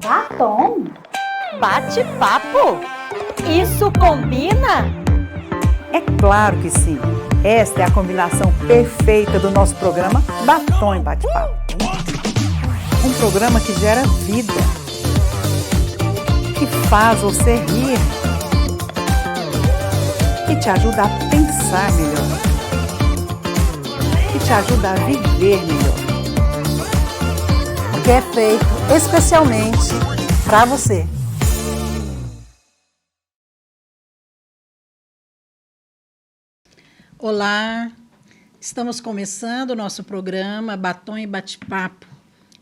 Batom? Bate-papo? Isso combina? É claro que sim. Esta é a combinação perfeita do nosso programa Batom e Bate-Papo. Um programa que gera vida, que faz você rir, que te ajuda a pensar melhor, que te ajuda a viver melhor. Que é feito especialmente para você. Olá, estamos começando o nosso programa Batom e Bate-Papo.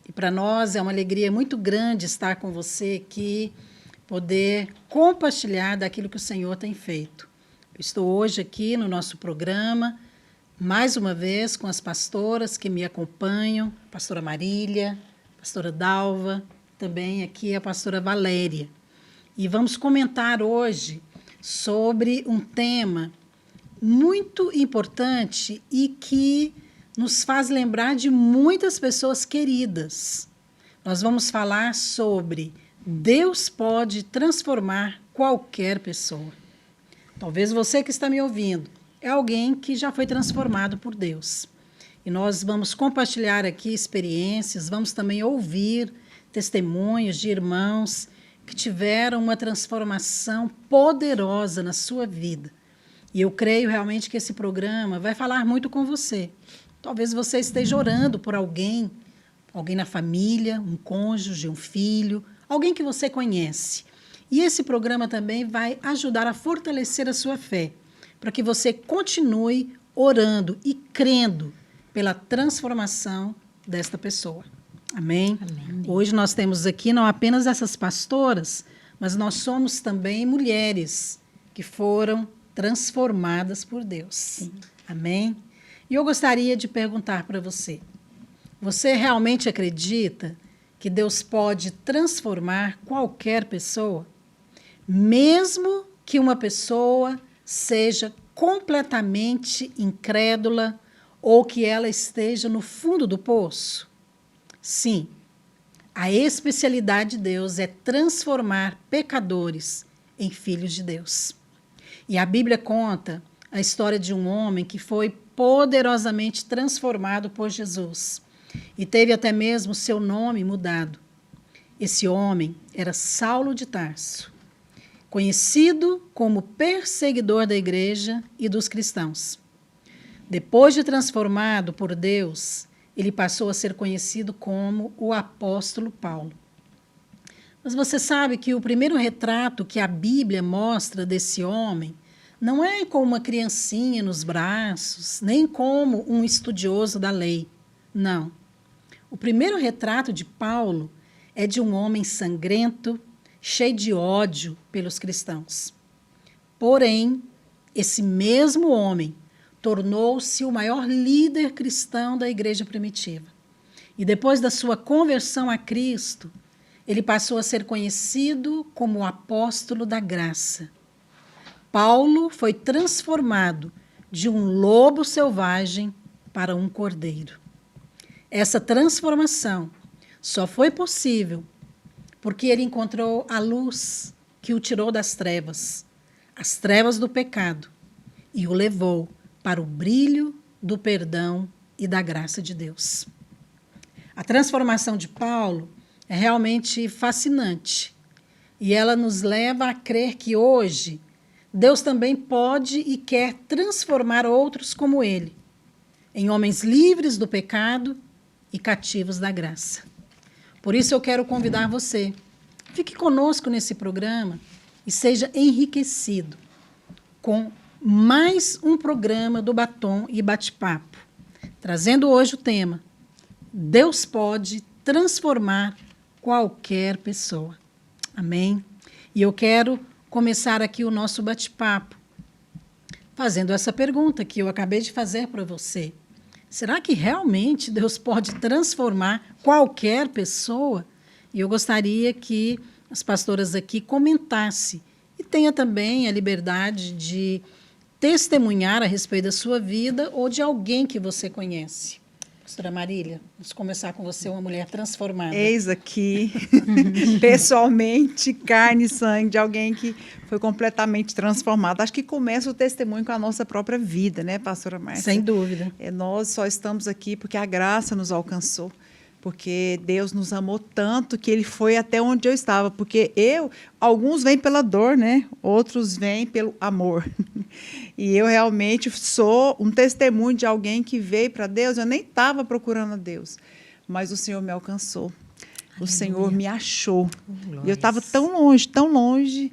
E para nós é uma alegria muito grande estar com você aqui, poder compartilhar daquilo que o Senhor tem feito. Eu estou hoje aqui no nosso programa, mais uma vez com as pastoras que me acompanham, a pastora Marília, a pastora Dalva, também aqui a pastora Valéria. E vamos comentar hoje sobre um tema muito importante e que nos faz lembrar de muitas pessoas queridas. Nós vamos falar sobre Deus pode transformar qualquer pessoa. Talvez você que está me ouvindo é alguém que já foi transformado por Deus. E nós vamos compartilhar aqui experiências, vamos também ouvir testemunhos de irmãos que tiveram uma transformação poderosa na sua vida. E eu creio realmente que esse programa vai falar muito com você. Talvez você esteja orando por alguém na família, um cônjuge, um filho, alguém que você conhece. E esse programa também vai ajudar a fortalecer a sua fé, para que você continue orando e crendo pela transformação desta pessoa. Amém? Amém? Hoje nós temos aqui não apenas essas pastoras, mas nós somos também mulheres que foram transformadas por Deus. Sim. Amém? E eu gostaria de perguntar para você, você realmente acredita que Deus pode transformar qualquer pessoa? Mesmo que uma pessoa seja completamente incrédula ou que ela esteja no fundo do poço? Sim, a especialidade de Deus é transformar pecadores em filhos de Deus. E a Bíblia conta a história de um homem que foi poderosamente transformado por Jesus e teve até mesmo seu nome mudado. Esse homem era Saulo de Tarso, conhecido como perseguidor da igreja e dos cristãos. Depois de transformado por Deus, ele passou a ser conhecido como o apóstolo Paulo. Mas você sabe que o primeiro retrato que a Bíblia mostra desse homem não é com uma criancinha nos braços, nem como um estudioso da lei. Não. O primeiro retrato de Paulo é de um homem sangrento, cheio de ódio pelos cristãos. Porém, esse mesmo homem tornou-se o maior líder cristão da igreja primitiva. E depois da sua conversão a Cristo, ele passou a ser conhecido como o apóstolo da graça. Paulo foi transformado de um lobo selvagem para um cordeiro. Essa transformação só foi possível porque ele encontrou a luz que o tirou das trevas, as trevas do pecado, e o levou para o brilho do perdão e da graça de Deus. A transformação de Paulo é realmente fascinante e ela nos leva a crer que hoje Deus também pode e quer transformar outros como ele, em homens livres do pecado e cativos da graça. Por isso eu quero convidar você, fique conosco nesse programa e seja enriquecido com mais um programa do Batom e Bate-Papo, trazendo hoje o tema Deus pode transformar qualquer pessoa. Amém? E eu quero começar aqui o nosso bate-papo fazendo essa pergunta que eu acabei de fazer para você. Será que realmente Deus pode transformar qualquer pessoa? E eu gostaria que as pastoras aqui comentassem e tenha também a liberdade de testemunhar a respeito da sua vida ou de alguém que você conhece. Pastora Marília, vamos começar com você, uma mulher transformada. Eis aqui, pessoalmente, carne e sangue de alguém que foi completamente transformado. Acho que começa o testemunho com a nossa própria vida, né, pastora Márcia? Sem dúvida. Nós só estamos aqui porque a graça nos alcançou. Porque Deus nos amou tanto que Ele foi até onde eu estava. Porque alguns vêm pela dor, né? Outros vêm pelo amor. E eu realmente sou um testemunho de alguém que veio para Deus. Eu nem estava procurando a Deus, mas o Senhor me alcançou. O Senhor me achou. E eu estava tão longe,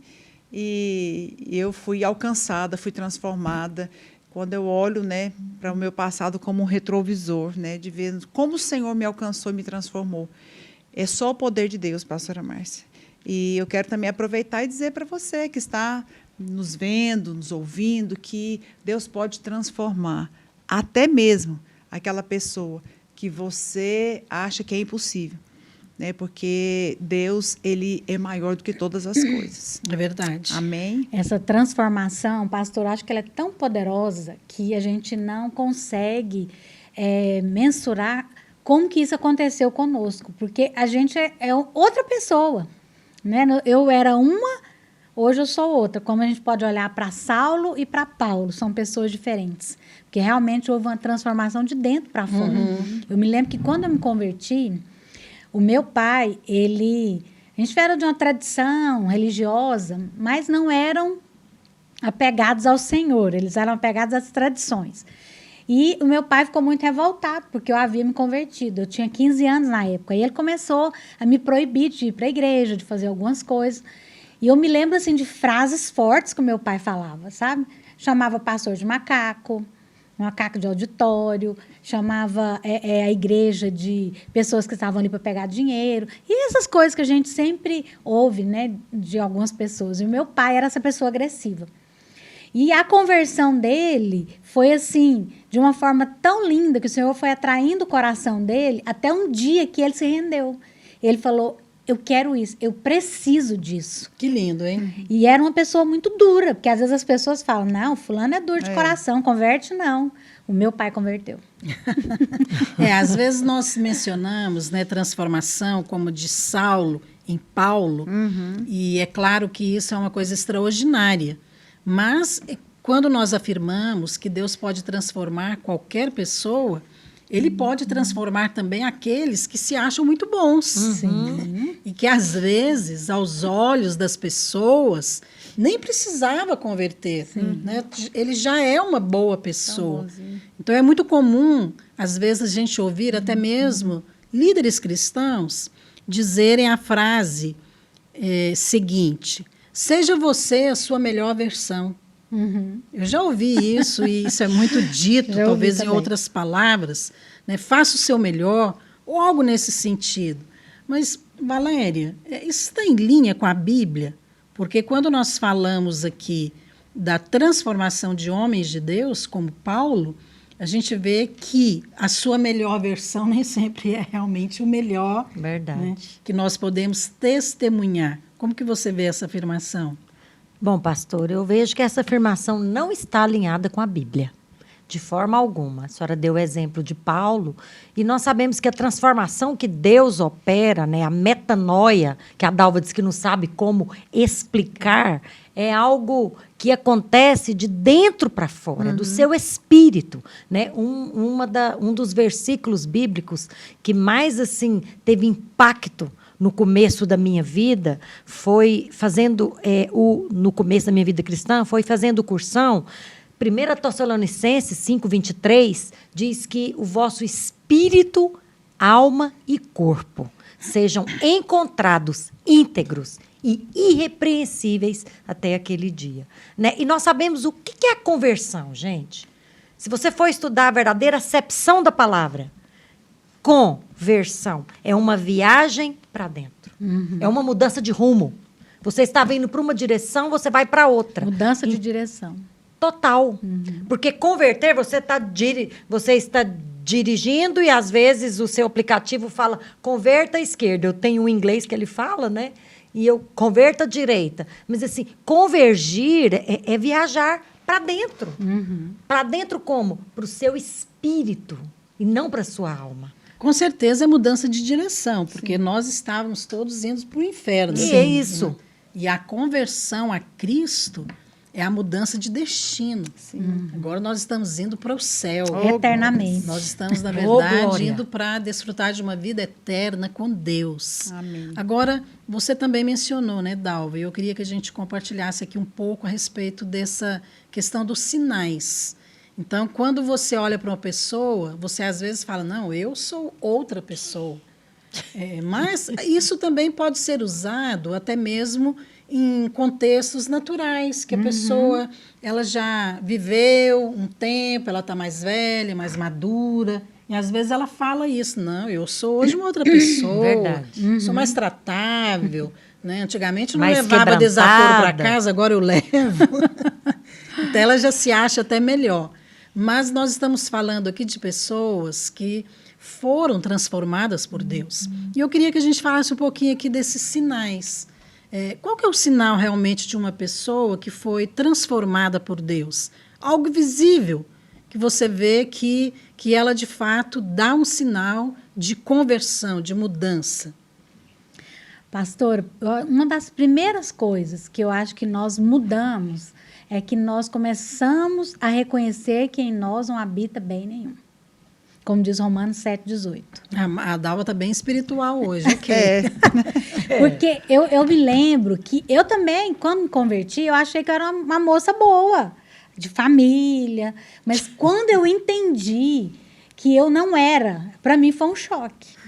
e eu fui alcançada, fui transformada. Quando eu olho, né, para o meu passado como um retrovisor, né, de ver como o Senhor me alcançou e me transformou. É só o poder de Deus, pastora Márcia. E eu quero também aproveitar e dizer para você que está nos vendo, nos ouvindo, que Deus pode transformar até mesmo aquela pessoa que você acha que é impossível. Né, porque Deus, Ele é maior do que todas as coisas. É verdade. Amém? Essa transformação, pastor, acho que ela é tão poderosa que a gente não consegue mensurar como que isso aconteceu conosco, porque a gente é outra pessoa. Né? Eu era uma, hoje eu sou outra. Como a gente pode olhar para Saulo e para Paulo, são pessoas diferentes. Porque realmente houve uma transformação de dentro para fora. Eu me lembro que quando eu me converti, o meu pai, a gente era de uma tradição religiosa, mas não eram apegados ao Senhor, eles eram apegados às tradições. E o meu pai ficou muito revoltado, porque eu havia me convertido. Eu tinha 15 anos na época. E ele começou a me proibir de ir para a igreja, de fazer algumas coisas. E eu me lembro assim, de frases fortes que o meu pai falava, sabe? Chamava pastor de macaco de auditório, chamava a igreja de pessoas que estavam ali para pegar dinheiro. E essas coisas que a gente sempre ouve, né, de algumas pessoas. E o meu pai era essa pessoa agressiva. E a conversão dele foi assim, de uma forma tão linda, que o Senhor foi atraindo o coração dele, até um dia que ele se rendeu. Ele falou: eu quero isso, eu preciso disso. Que lindo, hein? E era uma pessoa muito dura, porque às vezes as pessoas falam: não, fulano é duro de coração, converte não. O meu pai converteu. Às vezes nós mencionamos, né, transformação como de Saulo em Paulo, e é claro que isso é uma coisa extraordinária. Mas quando nós afirmamos que Deus pode transformar qualquer pessoa, Ele pode transformar também aqueles que se acham muito bons. Sim. E que, às vezes, aos olhos das pessoas, nem precisava converter. Né? Ele já é uma boa pessoa. Então, é muito comum, às vezes, a gente ouvir até mesmo líderes cristãos dizerem a frase seguinte: seja você a sua melhor versão. Eu já ouvi isso, e isso é muito dito, talvez em outras palavras, né? Faça o seu melhor, ou algo nesse sentido. Mas, Valéria, isso está em linha com a Bíblia? Porque quando nós falamos aqui da transformação de homens de Deus, como Paulo, a gente vê que a sua melhor versão nem sempre é realmente o melhor, Verdade. Né, que nós podemos testemunhar. Como que você vê essa afirmação? Bom, pastor, eu vejo que essa afirmação não está alinhada com a Bíblia, de forma alguma. A senhora deu o exemplo de Paulo, e nós sabemos que a transformação que Deus opera, né, a metanoia, que a Dalva diz que não sabe como explicar, é algo que acontece de dentro para fora, do seu espírito. Né? Um dos versículos bíblicos que mais assim teve impacto no começo da minha vida, foi fazendo, no começo da minha vida cristã, foi fazendo cursão. 1 Tessalonicenses 5:23 diz que o vosso espírito, alma e corpo sejam encontrados íntegros e irrepreensíveis até aquele dia. Né? E nós sabemos o que é a conversão, gente. Se você for estudar a verdadeira acepção da palavra, conversão é uma viagem para dentro. É uma mudança de rumo. Você estava indo para uma direção, você vai para outra. Mudança de direção. Total. Porque converter, você está dirigindo e, às vezes, o seu aplicativo fala converta à esquerda. Eu tenho um inglês que ele fala, né? E eu converta à direita. Mas, assim, convergir é viajar para dentro. Para dentro como? Para o seu espírito. e não para sua alma. Com certeza é mudança de direção, porque nós estávamos todos indo para o inferno. E é isso. E a conversão a Cristo é a mudança de destino. Agora nós estamos indo para o céu. Eternamente. Nós estamos, na Oh, verdade, glória. indo para desfrutar de uma vida eterna com Deus. Amém. Agora, você também mencionou, né, Dalva? E eu queria que a gente compartilhasse aqui um pouco a respeito dessa questão dos sinais. Então, quando você olha para uma pessoa, você às vezes fala, não, eu sou outra pessoa. Mas isso também pode ser usado até mesmo em contextos naturais, que a pessoa ela já viveu um tempo, ela está mais velha, mais madura, e às vezes ela fala isso, não, eu sou hoje uma outra pessoa, Verdade. sou mais tratável, né? Antigamente eu não Mais levava desaforo para quebrantada. casa, agora eu levo. Então ela já se acha até melhor. Mas nós estamos falando aqui de pessoas que foram transformadas por Deus. E eu queria que a gente falasse um pouquinho aqui desses sinais. Qual que é o sinal realmente de uma pessoa que foi transformada por Deus? Algo visível, que você vê que ela, de fato, dá um sinal de conversão, de mudança. Pastor, uma das primeiras coisas que eu acho que nós mudamos é que nós começamos a reconhecer que em nós não habita bem nenhum. Como diz Romanos 7,18. A Dalva está bem espiritual hoje, ok? Porque eu me lembro que eu também, quando me converti, eu achei que eu era uma moça boa, de família. Mas quando eu entendi que eu não era, para mim foi um choque.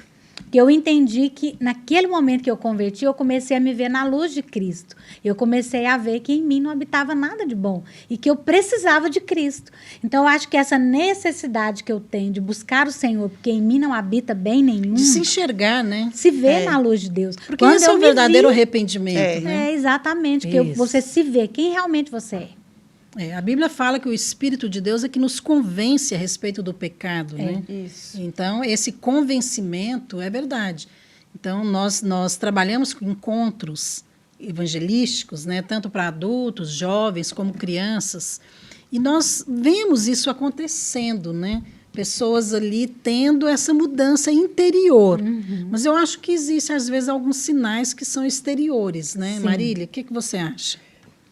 Que eu entendi que naquele momento que eu converti, eu comecei a me ver na luz de Cristo. Eu comecei a ver que em mim não habitava nada de bom e que eu precisava de Cristo. Então, eu acho que essa necessidade que eu tenho de buscar o Senhor, porque em mim não habita bem nenhum, De se enxergar, né? se vê na luz de Deus. Porque Quando esse é eu o me verdadeiro vi, arrependimento, né? exatamente, que Isso. você se vê quem realmente você é. A Bíblia fala que o Espírito de Deus é que nos convence a respeito do pecado, né? Isso. Então, esse convencimento é verdade. Então, nós trabalhamos com encontros evangelísticos, né? Tanto para adultos, jovens, como crianças. E nós vemos isso acontecendo, né? Pessoas ali tendo essa mudança interior. Mas eu acho que existem, às vezes, alguns sinais que são exteriores, né? Sim. Marília, o que você acha?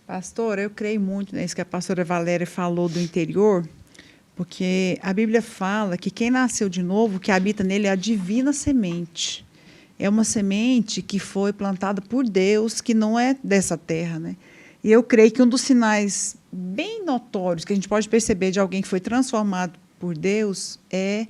Pastora, eu creio muito nisso que a pastora Valéria falou do interior, porque a Bíblia fala que quem nasceu de novo, que habita nele é a divina semente. É uma semente que foi plantada por Deus, que não é dessa terra, né? E eu creio que um dos sinais bem notórios que a gente pode perceber de alguém que foi transformado por Deus é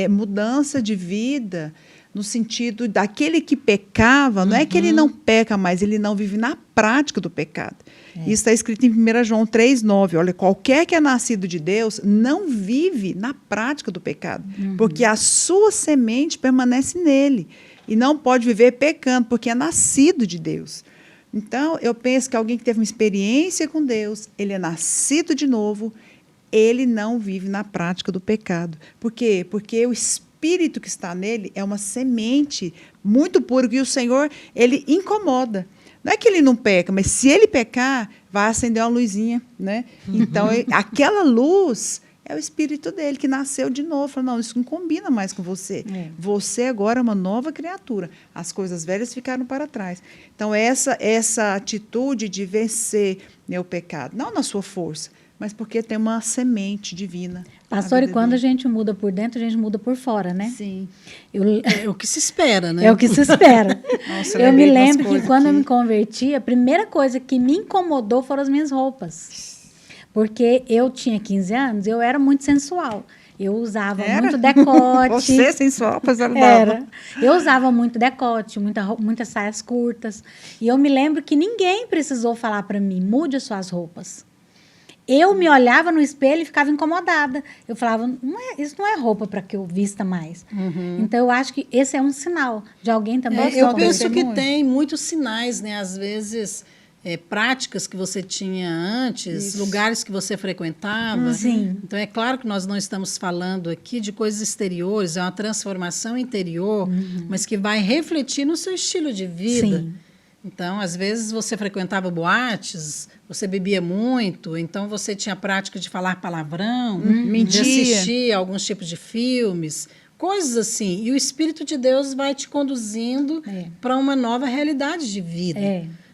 mudança de vida, no sentido daquele que pecava, não é que ele não peca, mas ele não vive na prática do pecado. Isso está escrito em 1 João 3,9. Olha, qualquer que é nascido de Deus não vive na prática do pecado, porque a sua semente permanece nele e não pode viver pecando, porque é nascido de Deus. Então, eu penso que alguém que teve uma experiência com Deus, ele é nascido de novo, ele não vive na prática do pecado. Por quê? Porque o Espírito que está nele é uma semente muito pura, que o Senhor, ele incomoda. Não é que ele não peca, mas se ele pecar, vai acender uma luzinha, né? Então, aquela luz é o Espírito dele, que nasceu de novo. Fala, não, isso não combina mais com você. Você agora é uma nova criatura. As coisas velhas ficaram para trás. Então, essa atitude de vencer, né, o pecado, não na sua força, mas porque tem uma semente divina. Pastor, e quando a gente muda por dentro, a gente muda por fora, né? Sim. É o que se espera, né? É o que se espera. Nossa, eu me lembrei de umas lembro que coisas quando eu aqui. me converti, a primeira coisa que me incomodou foram as minhas roupas. Porque eu tinha 15 anos, eu era muito sensual. Eu usava muito decote. Você, sensual, apesar da Era. Eu usava muito decote, muitas saias curtas. E eu me lembro que ninguém precisou falar para mim, mude as suas roupas. Eu me olhava no espelho e ficava incomodada. Eu falava, isso não é roupa para que eu vista mais. Então, eu acho que esse é um sinal de alguém também. Eu penso que tem muitos sinais, né? Às vezes, práticas que você tinha antes, lugares que você frequentava. Sim. Então, é claro que nós não estamos falando aqui de coisas exteriores, é uma transformação interior, mas que vai refletir no seu estilo de vida. Sim. Então, às vezes, você frequentava boates, você bebia muito, então você tinha a prática de falar palavrão, de Mentia. assistir a alguns tipos de filmes, coisas assim. E o Espírito de Deus vai te conduzindo para uma nova realidade de vida.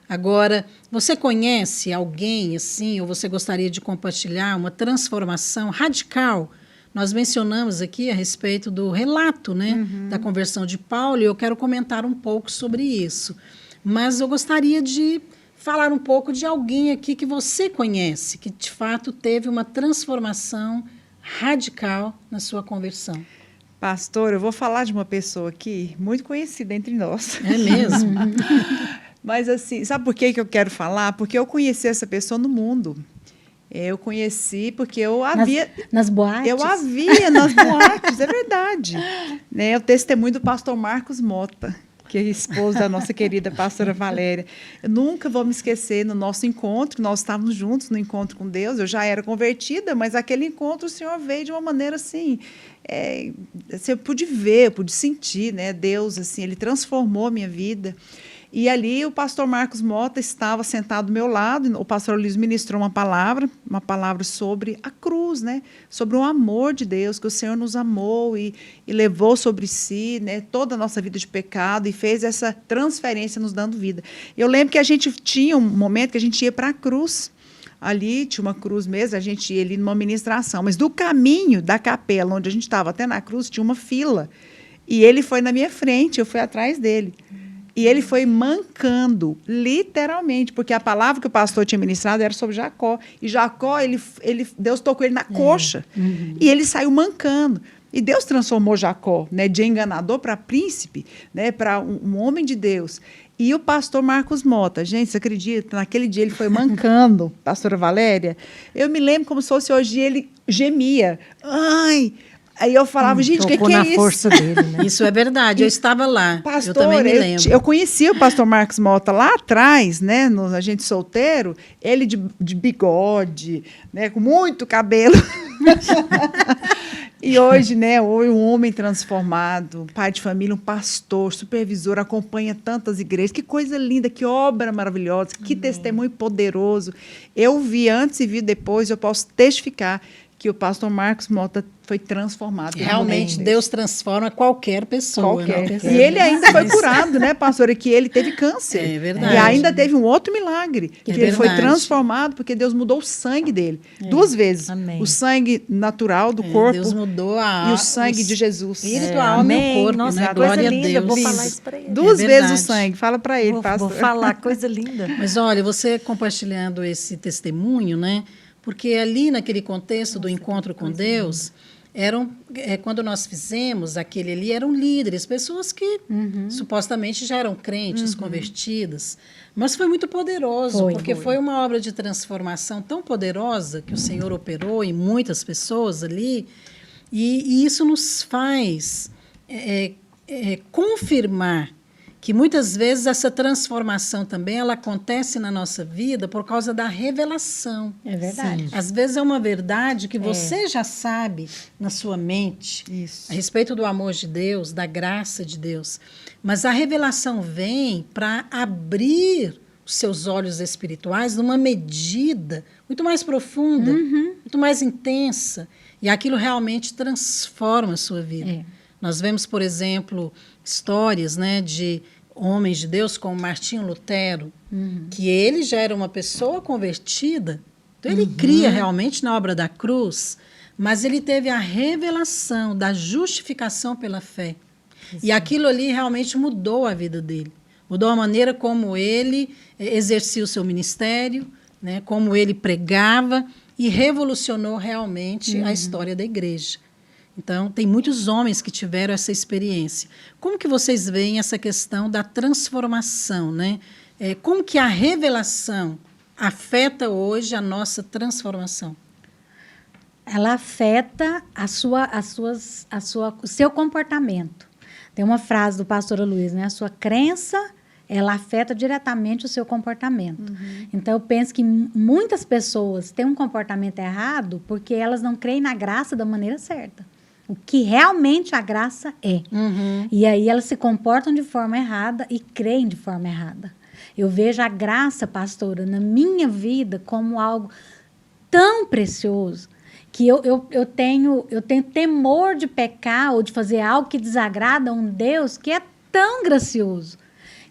Agora, você conhece alguém assim, ou você gostaria de compartilhar uma transformação radical? Nós mencionamos aqui a respeito do relato, né, da conversão de Paulo, e eu quero comentar um pouco sobre isso. Mas eu gostaria de falar um pouco de alguém aqui que você conhece, que de fato teve uma transformação radical na sua conversão. Pastor, eu vou falar de uma pessoa aqui muito conhecida entre nós. É mesmo? Mas assim, sabe por que eu quero falar? Porque eu conheci essa pessoa no mundo. Eu conheci porque eu havia... Nas boates? Eu havia nas boates, é verdade. Né, o testemunho do pastor Marcos Mota, que é esposo da nossa querida pastora Valéria. Eu nunca vou me esquecer, no nosso encontro, nós estávamos juntos no encontro com Deus, eu já era convertida, mas aquele encontro o Senhor veio de uma maneira assim, eu pude ver, eu pude sentir, né, Deus, assim, Ele transformou a minha vida. E ali o pastor Marcos Mota estava sentado do meu lado, o pastor Luiz ministrou uma palavra sobre a cruz, né? Sobre o amor de Deus, que o Senhor nos amou e levou sobre si, né, toda a nossa vida de pecado e fez essa transferência nos dando vida. Eu lembro que a gente tinha um momento que a gente ia para a cruz. Ali tinha uma cruz mesmo, a gente ia ali numa ministração, mas do caminho da capela onde a gente estava até na cruz tinha uma fila. E ele foi na minha frente, eu fui atrás dele. E ele foi mancando, literalmente, porque a palavra que o pastor tinha ministrado era sobre Jacó. E Jacó, Deus tocou ele na coxa. E ele saiu mancando. E Deus transformou Jacó, né, de enganador para príncipe, né, para um homem de Deus. E o pastor Marcos Mota, gente, você acredita? Naquele dia ele foi mancando, pastora Valéria. Eu me lembro como se fosse hoje, ele gemia. Ai! Aí eu falava, gente, o que é na isso? Força dele, né? Isso é verdade, eu estava lá. Pastor, eu também me lembro. Eu conheci o pastor Marcos Mota lá atrás, né, no Agente Solteiro, ele de bigode, né, com muito cabelo. E hoje, né, um homem transformado, pai de família, um pastor, supervisor, acompanha tantas igrejas. Que coisa linda, que obra maravilhosa, que testemunho poderoso. Eu vi antes e vi depois, eu posso testificar que o pastor Marcos Mota foi transformado. Realmente, Deus transforma qualquer pessoa. Qualquer. Né? E ele ainda foi curado, né, pastora? Que ele teve câncer. É verdade. E ainda teve um outro milagre, que ele foi verdade. transformado porque Deus mudou o sangue dele. 2 vezes. Amém. O sangue natural do corpo Deus mudou e o sangue de Jesus. Espírito, a alma e o corpo. Nossa, Né? que coisa Glória a linda. Deus. Vou falar isso para ele. 2 vezes verdade. o sangue. Fala para ele, Vou pastor. falar, coisa linda. Mas olha, você compartilhando esse testemunho, né? Porque ali naquele contexto do encontro com Deus, quando nós fizemos aquele ali, eram líderes, pessoas que supostamente já eram crentes, convertidas. Mas foi muito poderoso, porque foi uma obra de transformação tão poderosa que o Senhor operou em muitas pessoas ali, e isso nos faz confirmar que muitas vezes essa transformação também ela acontece na nossa vida por causa da revelação. É verdade. Às vezes é uma verdade que você já sabe na sua mente Isso. a respeito do amor de Deus, da graça de Deus. Mas a revelação vem para abrir os seus olhos espirituais numa medida muito mais profunda, muito mais intensa. E aquilo realmente transforma a sua vida. Nós vemos, por exemplo, histórias, né, de homens de Deus como Martinho Lutero, que ele já era uma pessoa convertida, então ele cria realmente na obra da cruz, mas ele teve a revelação da justificação pela fé. E aquilo ali realmente mudou a vida dele, mudou a maneira como ele exercia o seu ministério, né, como ele pregava e revolucionou realmente a história da igreja. Então, tem muitos homens que tiveram essa experiência. Como que vocês veem essa questão da transformação, né? Como que a revelação afeta hoje a nossa transformação? Ela afeta o seu comportamento. Tem uma frase do pastor Luiz, né? A sua crença, ela afeta diretamente o seu comportamento. Então, eu penso que muitas pessoas têm um comportamento errado porque elas não creem na graça da maneira certa. O que realmente a graça é. E aí elas se comportam de forma errada e creem de forma errada. Eu vejo a graça, pastora, na minha vida como algo tão precioso que eu tenho temor de pecar ou de fazer algo que desagrada a um Deus que é tão gracioso.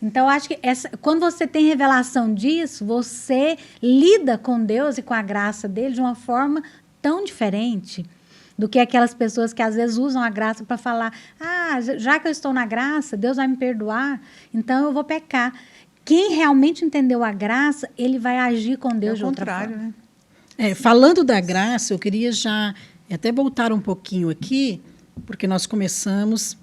Então, eu acho que quando você tem revelação disso, você lida com Deus e com a graça dele de uma forma tão diferente do que aquelas pessoas que às vezes usam a graça para falar: já que eu estou na graça, Deus vai me perdoar, então eu vou pecar. Quem realmente entendeu a graça, ele vai agir com Deus de outra forma. Né? Falando da graça, eu queria já até voltar um pouquinho aqui, porque nós começamos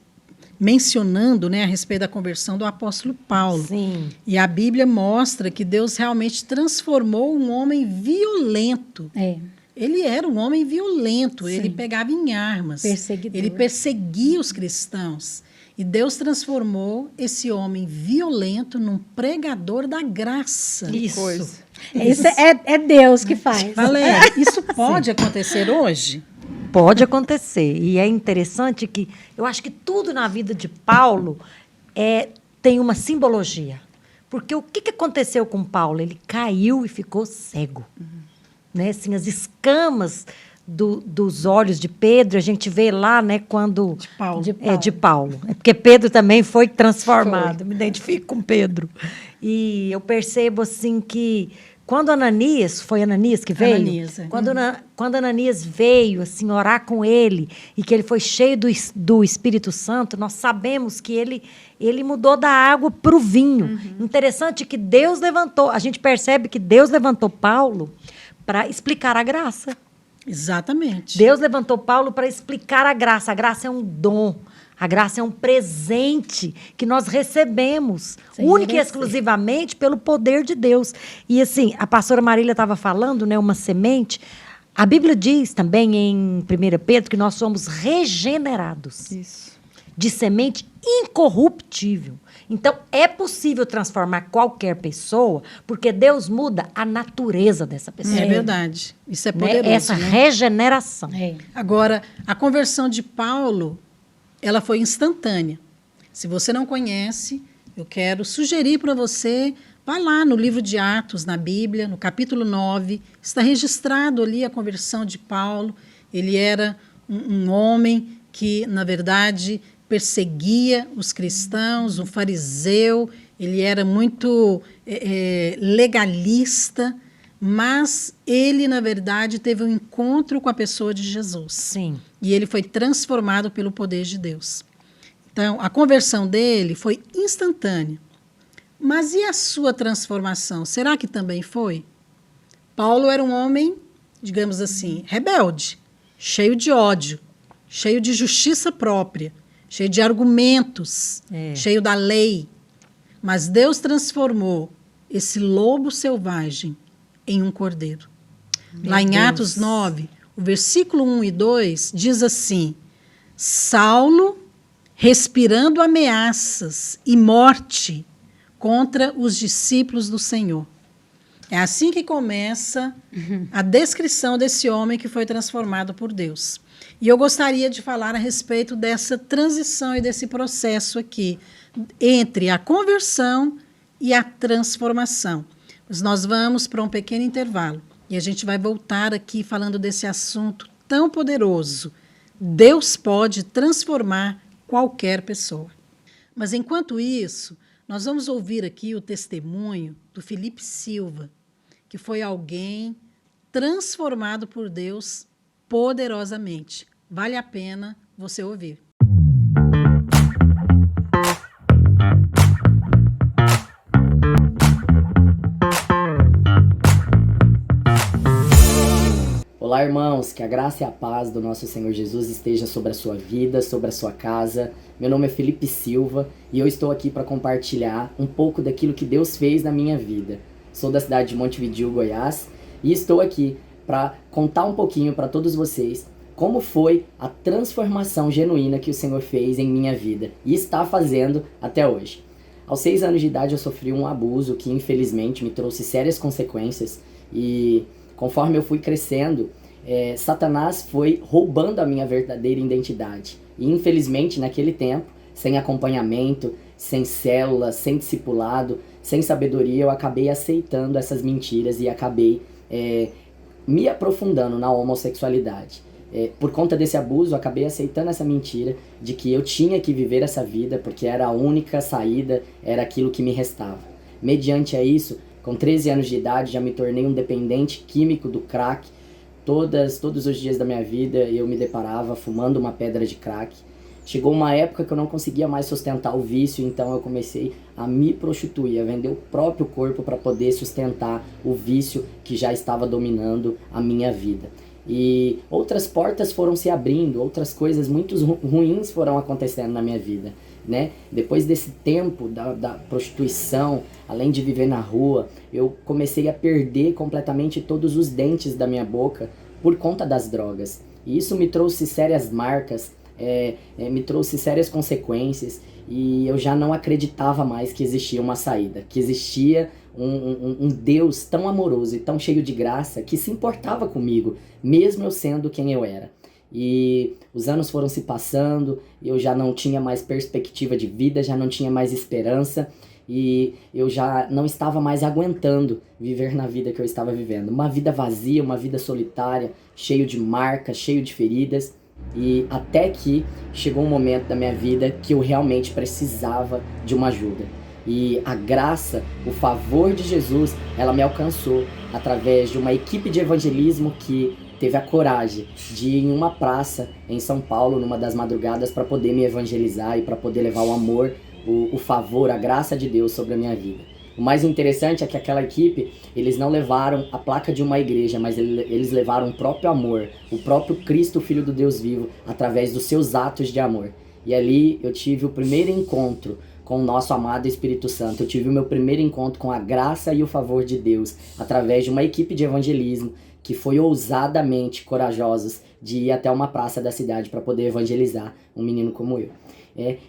mencionando, né, a respeito da conversão do apóstolo Paulo. Sim. E a Bíblia mostra que Deus realmente transformou um homem violento. Ele era um homem violento, Sim. ele pegava em armas, Perseguidor. ele perseguia os cristãos. E Deus transformou esse homem violento num pregador da graça. Isso. Isso é Deus que faz. Valéria, isso pode acontecer hoje? Pode acontecer. E é interessante que eu acho que tudo na vida de Paulo tem uma simbologia. Porque o que aconteceu com Paulo? Ele caiu e ficou cego. Né? Assim, as escamas dos olhos de Pedro, a gente vê lá, né, quando... De Paulo. De Paulo. É porque Pedro também foi transformado. Me identifico com Pedro. E eu percebo, assim, que quando Ananias, foi Ananias que veio? Ananias, é. Quando Ananias veio, assim, orar com ele, e que ele foi cheio do Espírito Santo, nós sabemos que ele mudou da água para o vinho. Interessante que Deus levantou, a gente percebe que Deus levantou Paulo para explicar a graça. Exatamente. Deus levantou Paulo para explicar a graça. A graça é um dom. A graça é um presente que nós recebemos, única e exclusivamente pelo poder de Deus. E assim, a pastora Marília estava falando, né, uma semente. A Bíblia diz também em 1 Pedro que nós somos regenerados. Isso. De semente incorruptível. Então, é possível transformar qualquer pessoa, porque Deus muda a natureza dessa pessoa. É verdade. Isso é poderoso. Essa regeneração. Agora, a conversão de Paulo, ela foi instantânea. Se você não conhece, eu quero sugerir para você, vai lá no livro de Atos, na Bíblia, no capítulo 9, está registrado ali a conversão de Paulo. Ele era um homem que, na verdade, perseguia os cristãos, um fariseu, ele era muito legalista, mas ele, na verdade, teve um encontro com a pessoa de Jesus. Sim. E ele foi transformado pelo poder de Deus. Então, a conversão dele foi instantânea. Mas e a sua transformação? Será que também foi? Paulo era um homem, digamos assim, rebelde, cheio de ódio, cheio de justiça própria, cheio de argumentos, cheio da lei. Mas Deus transformou esse lobo selvagem em um cordeiro. Lá em Atos 9, o versículo 1 e 2 diz assim: Saulo, respirando ameaças e morte contra os discípulos do Senhor. É assim que começa a descrição desse homem que foi transformado por Deus. E eu gostaria de falar a respeito dessa transição e desse processo aqui, entre a conversão e a transformação. Mas nós vamos para um pequeno intervalo e a gente vai voltar aqui falando desse assunto tão poderoso. Deus pode transformar qualquer pessoa. Mas enquanto isso, nós vamos ouvir aqui o testemunho do Felipe Silva, que foi alguém transformado por Deus poderosamente. Vale a pena você ouvir. Olá, irmãos, que a graça e a paz do nosso Senhor Jesus esteja sobre a sua vida, sobre a sua casa. Meu nome é Felipe Silva e eu estou aqui para compartilhar um pouco daquilo que Deus fez na minha vida. Sou da cidade de Montevidéu, Goiás, e estou aqui para contar um pouquinho para todos vocês como foi a transformação genuína que o Senhor fez em minha vida e está fazendo até hoje. Aos 6 anos de idade eu sofri um abuso que infelizmente me trouxe sérias consequências e conforme eu fui crescendo, Satanás foi roubando a minha verdadeira identidade. E infelizmente naquele tempo, sem acompanhamento, sem célula, sem discipulado, sem sabedoria, eu acabei aceitando essas mentiras e acabei me aprofundando na homossexualidade. Por conta desse abuso, eu acabei aceitando essa mentira de que eu tinha que viver essa vida porque era a única saída, era aquilo que me restava. Mediante a isso, com 13 anos de idade, já me tornei um dependente químico do crack. Todos os dias da minha vida eu me deparava fumando uma pedra de crack. Chegou uma época que eu não conseguia mais sustentar o vício, então eu comecei a me prostituir, a vender o próprio corpo para poder sustentar o vício que já estava dominando a minha vida. E outras portas foram se abrindo, outras coisas muito ruins foram acontecendo na minha vida, né? Depois desse tempo da prostituição, além de viver na rua, eu comecei a perder completamente todos os dentes da minha boca por conta das drogas. E isso me trouxe sérias marcas, me trouxe sérias consequências, e eu já não acreditava mais que existia uma saída, que existia um Deus tão amoroso e tão cheio de graça que se importava comigo, mesmo eu sendo quem eu era. E os anos foram se passando, eu já não tinha mais perspectiva de vida, já não tinha mais esperança, e eu já não estava mais aguentando viver na vida que eu estava vivendo. Uma vida vazia, uma vida solitária, cheio de marcas, cheio de feridas. E até que chegou um momento da minha vida que eu realmente precisava de uma ajuda. E a graça, o favor de Jesus, ela me alcançou através de uma equipe de evangelismo que teve a coragem de ir em uma praça em São Paulo, numa das madrugadas, para poder me evangelizar e para poder levar o amor, o favor, a graça de Deus sobre a minha vida. O mais interessante é que aquela equipe, eles não levaram a placa de uma igreja, mas eles levaram o próprio amor, o próprio Cristo, Filho do Deus vivo, através dos seus atos de amor. E ali eu tive o primeiro encontro com o nosso amado Espírito Santo. Eu tive o meu primeiro encontro com a graça e o favor de Deus, através de uma equipe de evangelismo que foi ousadamente corajosos de ir até uma praça da cidade para poder evangelizar um menino como eu.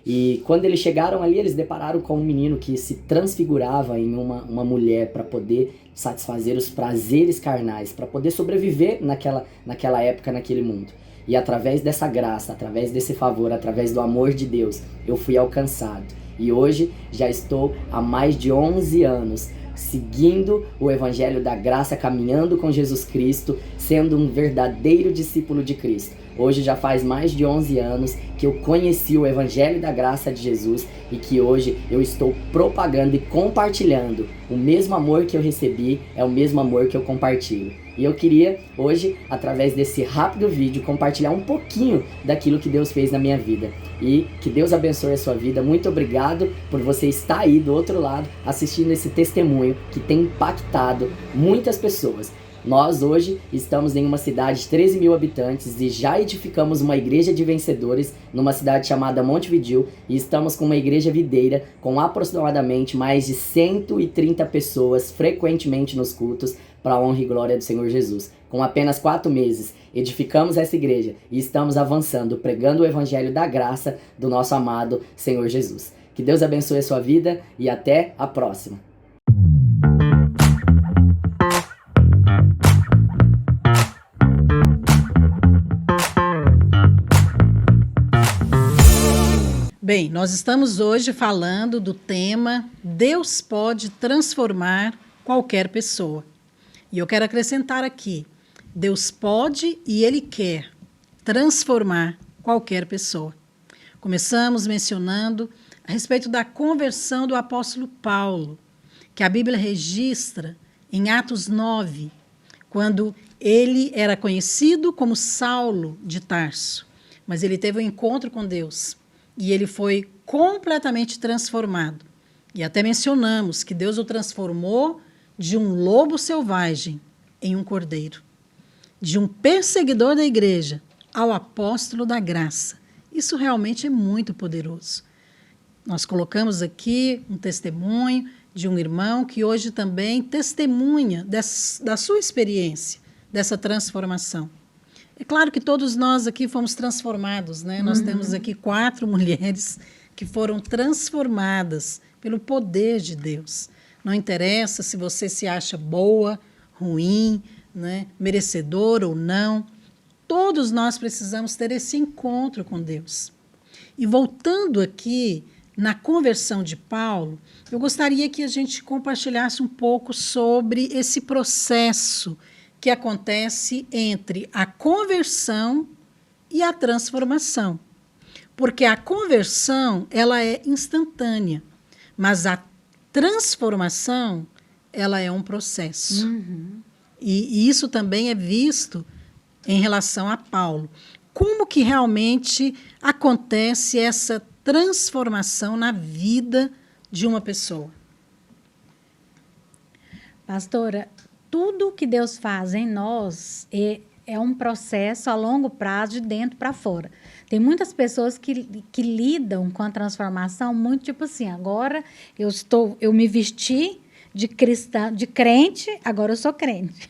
E quando eles chegaram ali, eles depararam com um menino que se transfigurava em uma mulher para poder satisfazer os prazeres carnais, para poder sobreviver naquela época, naquele mundo. E através dessa graça, através desse favor, através do amor de Deus, eu fui alcançado. E hoje já estou há mais de 11 anos seguindo o Evangelho da Graça, caminhando com Jesus Cristo, sendo um verdadeiro discípulo de Cristo. Hoje já faz mais de 11 anos que eu conheci o Evangelho da Graça de Jesus e que hoje eu estou propagando e compartilhando. O mesmo amor que eu recebi é o mesmo amor que eu compartilho. E eu queria hoje, através desse rápido vídeo, compartilhar um pouquinho daquilo que Deus fez na minha vida. E que Deus abençoe a sua vida. Muito obrigado por você estar aí do outro lado assistindo esse testemunho que tem impactado muitas pessoas. Nós hoje estamos em uma cidade de 13 mil habitantes e já edificamos uma igreja de vencedores numa cidade chamada Montevidéu, e estamos com uma igreja videira com aproximadamente mais de 130 pessoas frequentemente nos cultos para a honra e glória do Senhor Jesus. Com apenas 4 meses, edificamos essa igreja e estamos avançando, pregando o evangelho da graça do nosso amado Senhor Jesus. Que Deus abençoe a sua vida e até a próxima. Bem, nós estamos hoje falando do tema Deus pode transformar qualquer pessoa. E eu quero acrescentar aqui, Deus pode e Ele quer transformar qualquer pessoa. Começamos mencionando a respeito da conversão do apóstolo Paulo, que a Bíblia registra em Atos 9, quando ele era conhecido como Saulo de Tarso, mas ele teve um encontro com Deus e ele foi completamente transformado. E até mencionamos que Deus o transformou de um lobo selvagem em um cordeiro, de um perseguidor da igreja ao apóstolo da graça. Isso realmente é muito poderoso. Nós colocamos aqui um testemunho de um irmão que hoje também testemunha da sua experiência, dessa transformação. É claro que todos nós aqui fomos transformados, né? Nós temos aqui 4 mulheres que foram transformadas pelo poder de Deus. Não interessa se você se acha boa, ruim, né? Merecedor ou não. Todos nós precisamos ter esse encontro com Deus. E voltando aqui na conversão de Paulo, eu gostaria que a gente compartilhasse um pouco sobre esse processo que acontece entre a conversão e a transformação. Porque a conversão, ela é instantânea, mas a transformação, ela é um processo. E isso também é visto em relação a Paulo. Como que realmente acontece essa transformação na vida de uma pessoa? Pastora, tudo que Deus faz em nós é um processo a longo prazo, de dentro para fora. Tem muitas pessoas que lidam com a transformação muito tipo assim, agora eu me vesti de cristã, de crente, agora eu sou crente.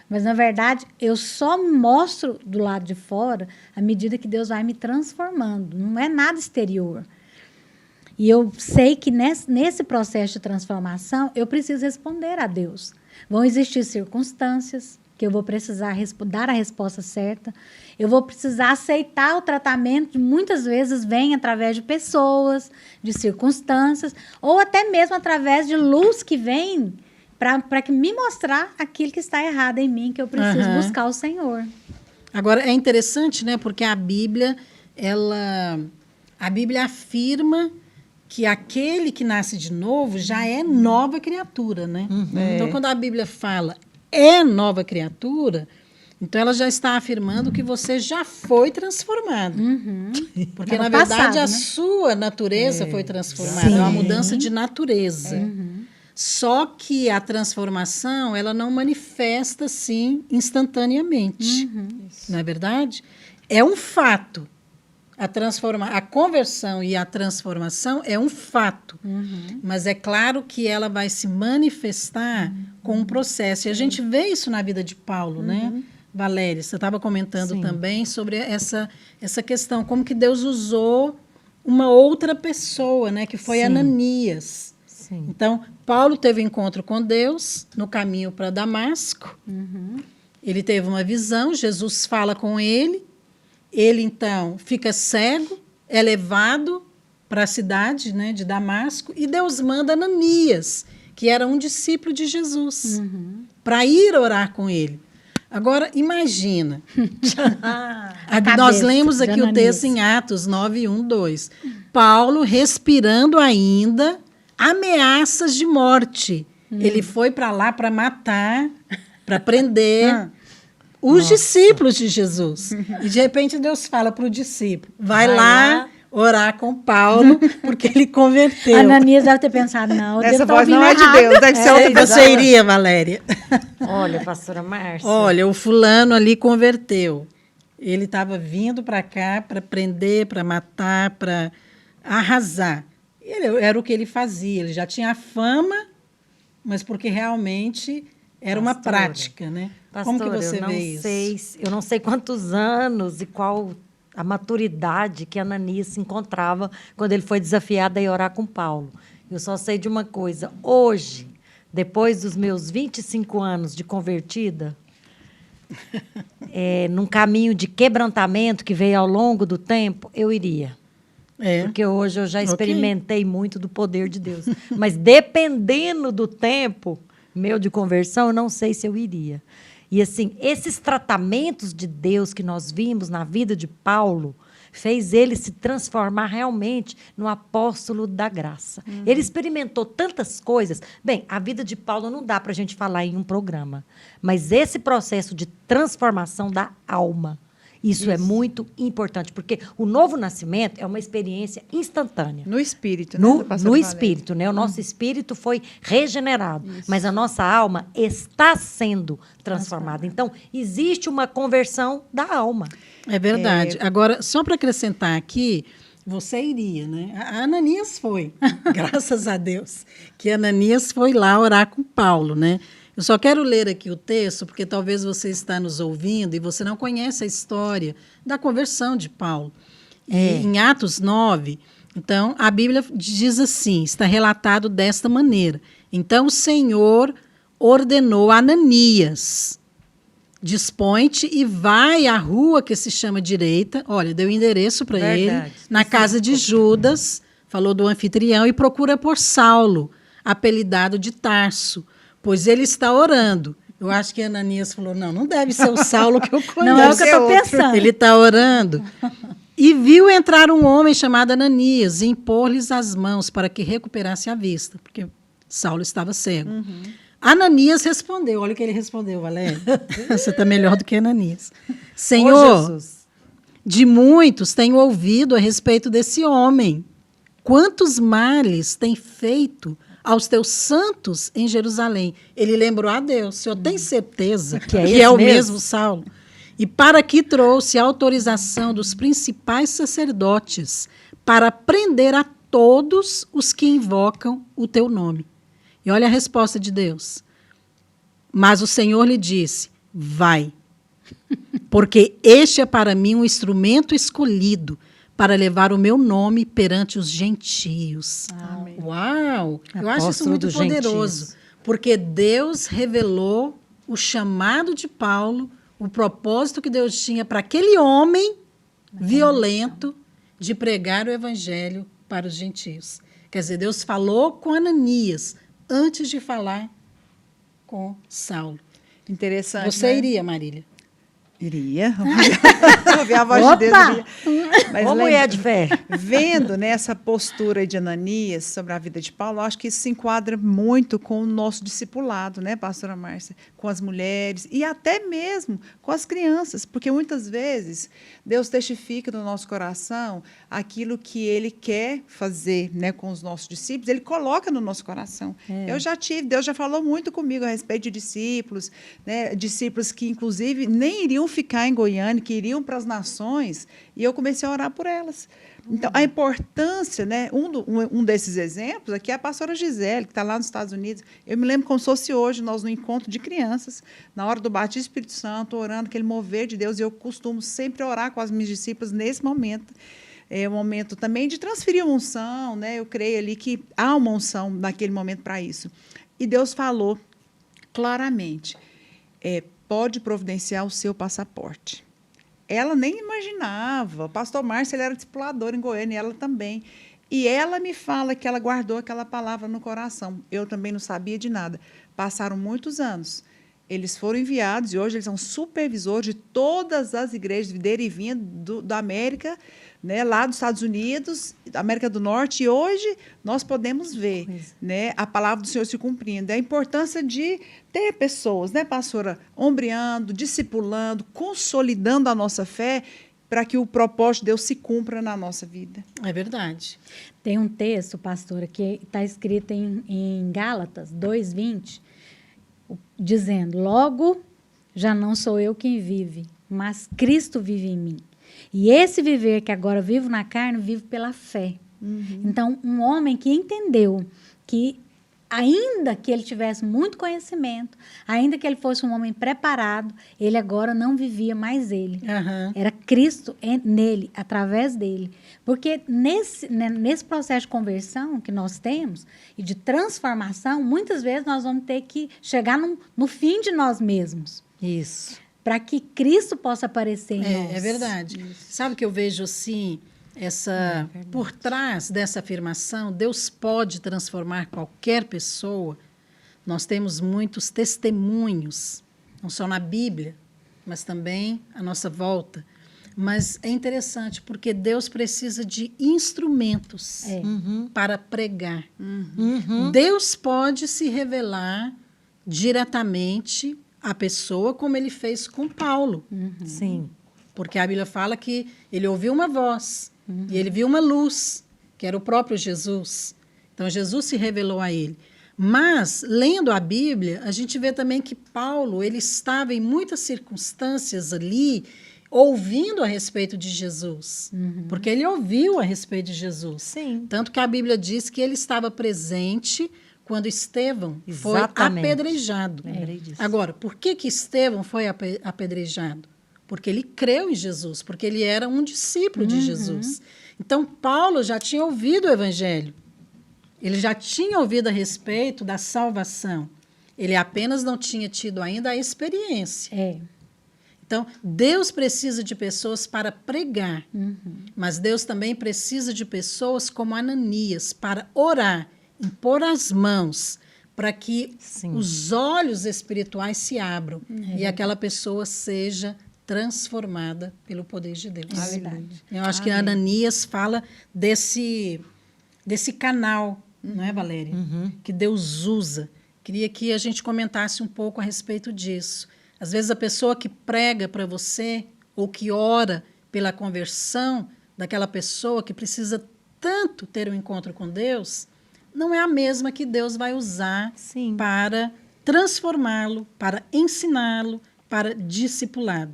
Mas, na verdade, eu só mostro do lado de fora à medida que Deus vai me transformando. Não é nada exterior. E eu sei que nesse processo de transformação, eu preciso responder a Deus. Vão existir circunstâncias que eu vou precisar dar a resposta certa. Eu vou precisar aceitar o tratamento que muitas vezes vem através de pessoas, de circunstâncias, ou até mesmo através de luz que vem para me mostrar aquilo que está errado em mim, que eu preciso buscar o Senhor. Agora, é interessante, né? Porque a Bíblia afirma que aquele que nasce de novo já é nova criatura, né? Então, quando a Bíblia fala é nova criatura, então ela já está afirmando que você já foi transformado. Porque, na verdade, passado, a né? sua natureza foi transformada. É uma mudança de natureza. Só que a transformação, ela não manifesta, assim, instantaneamente. Não é verdade? É um fato. A conversão e a transformação é um fato. Mas é claro que ela vai se manifestar com um processo. E a gente vê isso na vida de Paulo, né? Valéria, você estava comentando também sobre essa questão, como que Deus usou uma outra pessoa, né? Que foi Ananias. Então, Paulo teve um encontro com Deus no caminho para Damasco. Ele teve uma visão, Jesus fala com ele. Ele, então, fica cego, é levado para a cidade, né, de Damasco, e Deus manda Ananias, que era um discípulo de Jesus, para ir orar com ele. Agora, imagina. Nós lemos aqui o texto em Atos 9, 1, 2. Paulo, respirando ainda ameaças de morte. Ele foi para lá para matar, para prender os discípulos de Jesus. E, de repente, Deus fala para o discípulo, vai lá orar com Paulo, porque ele converteu. Ananias deve ter pensado, não, Essa devo voz não é de errado. Deus, deve ser outra pessoa. Você iria, Valéria? Olha, pastora Márcia. Olha, o fulano ali converteu. Ele estava vindo para cá para prender, para matar, para arrasar. Era o que ele fazia. Ele já tinha a fama, mas porque realmente era uma prática, né? Pastora, como que você vê isso? Eu não sei quantos anos e qual a maturidade que Ananias se encontrava quando ele foi desafiado a ir orar com Paulo. Eu só sei de uma coisa. Hoje, depois dos meus 25 anos de convertida, num caminho de quebrantamento que veio ao longo do tempo, eu iria. Porque hoje eu já experimentei muito do poder de Deus. Mas dependendo do tempo meu de conversão, eu não sei se eu iria. E assim, esses tratamentos de Deus que nós vimos na vida de Paulo fez ele se transformar realmente no apóstolo da graça. Ele experimentou tantas coisas. Bem, a vida de Paulo não dá para a gente falar em um programa, mas esse processo de transformação da alma, isso é muito importante, porque o novo nascimento é uma experiência instantânea. No espírito, né? No espírito, né? O nosso espírito foi regenerado, mas a nossa alma está sendo transformada. Então, existe uma conversão da alma. É verdade. Agora, só para acrescentar aqui, você iria, né? A Ananias foi, graças a Deus, que Ananias foi lá orar com Paulo, né? Eu só quero ler aqui o texto, porque talvez você está nos ouvindo e você não conhece a história da conversão de Paulo. Em Atos 9, então, a Bíblia diz assim, está relatado desta maneira. Então, o Senhor ordenou a Ananias, dispõe-te e vai à rua que se chama Direita. Olha, deu endereço para ele, na casa de Judas, falou do anfitrião, e procura por Saulo, apelidado de Tarso, pois ele está orando. Eu acho que Ananias falou, não deve ser o Saulo que eu conheço. Não é o que eu estou pensando. Ele está orando. E viu entrar um homem chamado Ananias e impor-lhes as mãos para que recuperasse a vista, porque Saulo estava cego. Ananias respondeu, olha o que ele respondeu, Valéria. Você está melhor do que Ananias. Senhor, Jesus. de muitos tenho ouvido a respeito desse homem. Quantos males tem feito aos teus santos em Jerusalém? Ele lembrou a Deus. O senhor tem certeza que é o mesmo Saulo? E para que trouxe a autorização dos principais sacerdotes para prender a todos os que invocam o teu nome. E olha a resposta de Deus. Mas o Senhor lhe disse, vai, porque este é para mim um instrumento escolhido para levar o meu nome perante os gentios. Amém. Uau! Eu acho isso Apóstolo muito dos poderoso, gentios. porque Deus revelou o chamado de Paulo, o propósito que Deus tinha para aquele homem violento de pregar o evangelho para os gentios. Quer dizer, Deus falou com Ananias antes de falar com Saulo. Interessante, Você né? iria, Marília? Iria. Ouvir a voz de Deus. Iria. Mas Ô, mulher de fé. vendo, né, essa postura de Ananias sobre a vida de Paulo, eu acho que isso se enquadra muito com o nosso discipulado, né, pastora Márcia? Com as mulheres e até mesmo com as crianças, porque muitas vezes Deus testifica no nosso coração aquilo que Ele quer fazer, né, com os nossos discípulos, Ele coloca no nosso coração. Eu já tive, Deus já falou muito comigo a respeito de discípulos, né, discípulos que, inclusive, nem iriam ficar em Goiânia, que iriam para as nações, e eu comecei a orar por elas. Então, a importância, né, um desses exemplos aqui é a pastora Gisele, que está lá nos Estados Unidos. Eu me lembro como se fosse hoje, nós no encontro de crianças, na hora do batismo do Espírito Santo, orando aquele mover de Deus, e eu costumo sempre orar com as minhas discípulas nesse momento. É um momento também de transferir uma unção, né? Eu creio ali que há uma unção naquele momento para isso. E Deus falou claramente, pode providenciar o seu passaporte. Ela nem imaginava. O pastor Márcio, ele era discipulador em Goiânia, e ela também. E ela me fala que ela guardou aquela palavra no coração. Eu também não sabia de nada. Passaram muitos anos. Eles foram enviados e hoje eles são supervisores de todas as igrejas de e vindo da América, né, lá dos Estados Unidos, da América do Norte, e hoje nós podemos ver, né, a palavra do Senhor se cumprindo. A importância de ter pessoas, né, pastora, ombreando, discipulando, consolidando a nossa fé para que o propósito de Deus se cumpra na nossa vida. É verdade. Tem um texto, pastora, que está escrito em Gálatas 2:20, dizendo, logo já não sou eu quem vive, mas Cristo vive em mim. E esse viver que agora vivo na carne, vivo pela fé. Então, um homem que entendeu que, ainda que ele tivesse muito conhecimento, ainda que ele fosse um homem preparado, ele agora não vivia mais ele. Era Cristo nele, através dele. Porque nesse processo de conversão que nós temos, e de transformação, muitas vezes nós vamos ter que chegar no fim de nós mesmos. Isso. Para que Cristo possa aparecer em nós. É verdade. Sabe que eu vejo assim, por trás dessa afirmação, Deus pode transformar qualquer pessoa. Nós temos muitos testemunhos, não só na Bíblia, mas também à nossa volta. Mas é interessante, porque Deus precisa de instrumentos para pregar. Deus pode se revelar diretamente à pessoa, como ele fez com Paulo. Sim. Porque a Bíblia fala que ele ouviu uma voz e ele viu uma luz, que era o próprio Jesus. Então, Jesus se revelou a ele. Mas, lendo a Bíblia, a gente vê também que Paulo, ele estava em muitas circunstâncias ali, ouvindo a respeito de Jesus. Porque ele ouviu a respeito de Jesus. Sim. Tanto que a Bíblia diz que ele estava presente quando Estevão foi Exatamente. apedrejado. Lembrei disso. Agora, por que Estevão foi apedrejado? Porque ele creu em Jesus, porque ele era um discípulo de Jesus. Então, Paulo já tinha ouvido o Evangelho. Ele já tinha ouvido a respeito da salvação. Ele apenas não tinha tido ainda a experiência. Então, Deus precisa de pessoas para pregar, mas Deus também precisa de pessoas como Ananias para orar, impor as mãos, para que Sim. os olhos espirituais se abram e aquela pessoa seja transformada pelo poder de Deus. É verdade. Eu acho que Ananias fala desse canal, não é, Valéria? Que Deus usa. Queria que a gente comentasse um pouco a respeito disso. Às vezes a pessoa que prega para você ou que ora pela conversão daquela pessoa que precisa tanto ter um encontro com Deus, não é a mesma que Deus vai usar Sim. para transformá-lo, para ensiná-lo, para discipulá-lo.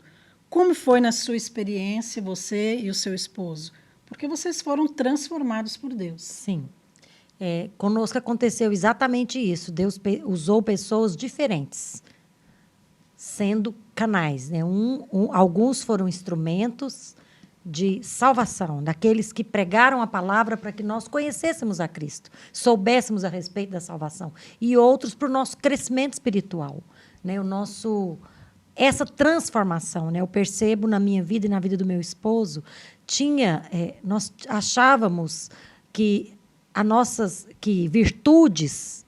Como foi na sua experiência, você e o seu esposo? Porque vocês foram transformados por Deus. Sim. Conosco aconteceu exatamente isso. Deus usou pessoas diferentes, sendo canais, né? Alguns foram instrumentos de salvação, daqueles que pregaram a palavra para que nós conhecêssemos a Cristo, soubéssemos a respeito da salvação, e outros para o nosso crescimento espiritual, né? Essa transformação, né? Eu percebo na minha vida e na vida do meu esposo, nós achávamos que que virtudes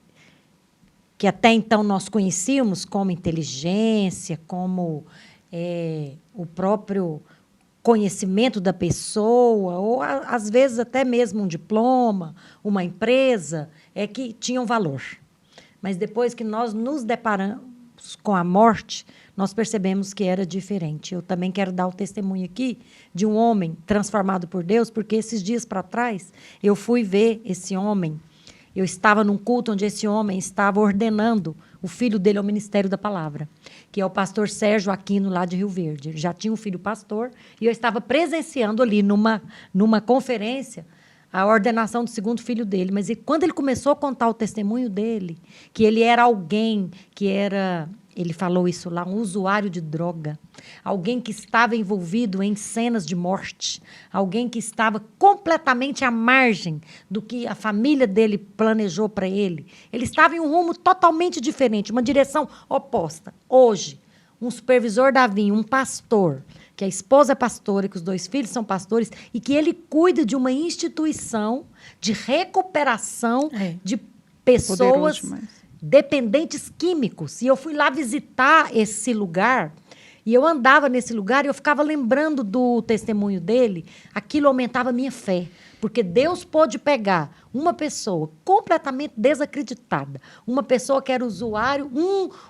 que até então nós conhecíamos como inteligência, como o próprio conhecimento da pessoa, ou às vezes até mesmo um diploma, uma empresa, que tinham valor. Mas depois que nós nos deparamos com a morte, nós percebemos que era diferente. Eu também quero dar o testemunho aqui de um homem transformado por Deus, porque esses dias para trás eu fui ver esse homem. Eu estava num culto onde esse homem estava ordenando o filho dele ao ministério da palavra, que é o pastor Sérgio Aquino, lá de Rio Verde. Ele já tinha um filho pastor, e eu estava presenciando ali, numa conferência, a ordenação do segundo filho dele. Mas quando ele começou a contar o testemunho dele, que ele era alguém que era... Ele falou isso lá, um usuário de droga, alguém que estava envolvido em cenas de morte, alguém que estava completamente à margem do que a família dele planejou para ele. Ele estava em um rumo totalmente diferente, uma direção oposta. Hoje, um supervisor da vinha, um pastor, que a esposa é pastora, que os 2 filhos são pastores, e que ele cuida de uma instituição de recuperação de pessoas dependentes químicos. E eu fui lá visitar esse lugar, e eu andava nesse lugar e eu ficava lembrando do testemunho dele. Aquilo aumentava a minha fé, porque Deus pôde pegar uma pessoa completamente desacreditada, uma pessoa que era usuário,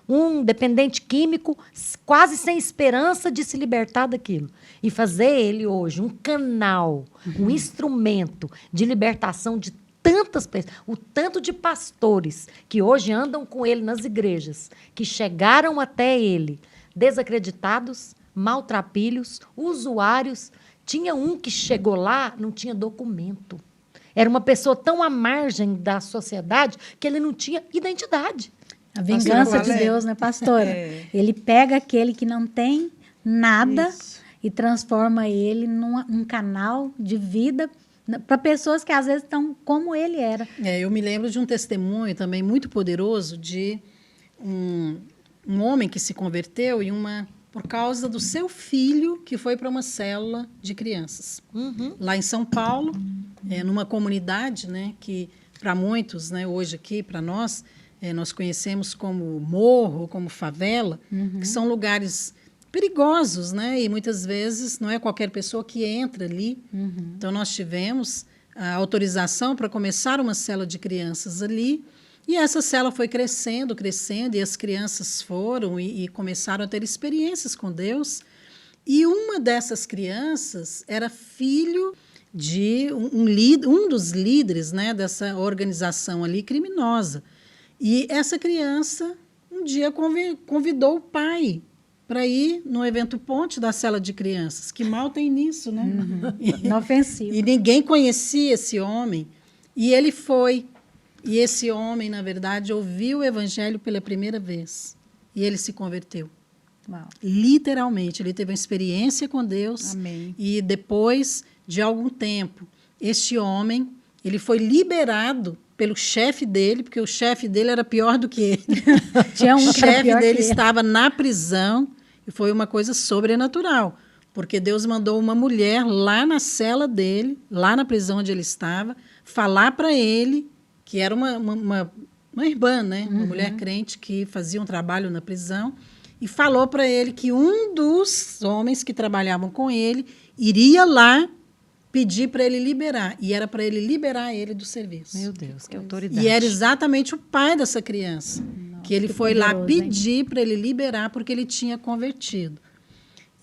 um dependente químico, quase sem esperança de se libertar daquilo, e fazer ele hoje um canal, um instrumento de libertação de tantas pessoas, o tanto de pastores que hoje andam com ele nas igrejas, que chegaram até ele desacreditados, maltrapilhos, usuários. Tinha um que chegou lá, não tinha documento. Era uma pessoa tão à margem da sociedade que ele não tinha identidade. A vingança de Deus, né, pastora? Ele pega aquele que não tem nada e transforma ele num canal de vida para pessoas que às vezes estão como ele era. Eu me lembro de um testemunho também muito poderoso de um homem que se converteu por causa do seu filho que foi para uma célula de crianças. Lá em São Paulo, numa comunidade, né, que para muitos, né, hoje aqui, para nós, nós conhecemos como morro, como favela, que são lugares perigosos, né? E muitas vezes não é qualquer pessoa que entra ali. Então, nós tivemos a autorização para começar uma célula de crianças ali, e essa célula foi crescendo, e as crianças foram e começaram a ter experiências com Deus. E uma dessas crianças era filho de um dos líderes, né, dessa organização ali criminosa. E essa criança, um dia, convidou o pai para ir no evento ponte da cela de crianças, que mal tem nisso, né? Inofensivo. E ninguém conhecia esse homem. E ele foi. E esse homem, na verdade, ouviu o evangelho pela primeira vez. E ele se converteu. Uau. Literalmente. Ele teve uma experiência com Deus. Amém. E depois de algum tempo, este homem, ele foi liberado pelo chefe dele, porque o chefe dele era pior do que ele. Tinha um o que era chefe pior dele que ele. estava na prisão E foi uma coisa sobrenatural, porque Deus mandou uma mulher lá na cela dele, lá na prisão onde ele estava, falar para ele, que era uma irmã, né? Uma mulher crente que fazia um trabalho na prisão, e falou para ele que um dos homens que trabalhavam com ele iria lá pedir para ele liberar. E era para ele liberar ele do serviço. Meu Deus, que autoridade. E era exatamente o pai dessa criança, que ele foi lá poderoso, pedir para ele liberar porque ele tinha convertido.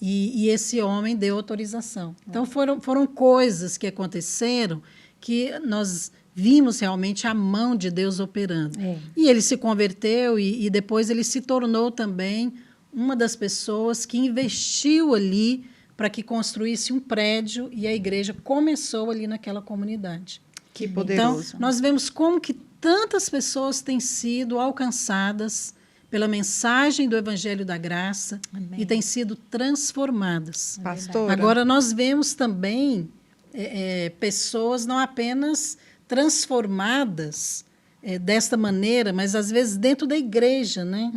E esse homem deu autorização. Então, foram coisas que aconteceram que nós vimos realmente a mão de Deus operando. É. E ele se converteu e depois ele se tornou também uma das pessoas que investiu ali para que construísse um prédio e a igreja começou ali naquela comunidade. Que Então, poderoso. nós vemos como que tantas pessoas têm sido alcançadas pela mensagem do Evangelho da Graça Amém. e têm sido transformadas. Pastora. Agora, nós vemos também pessoas não apenas transformadas desta maneira, mas às vezes dentro da igreja, né?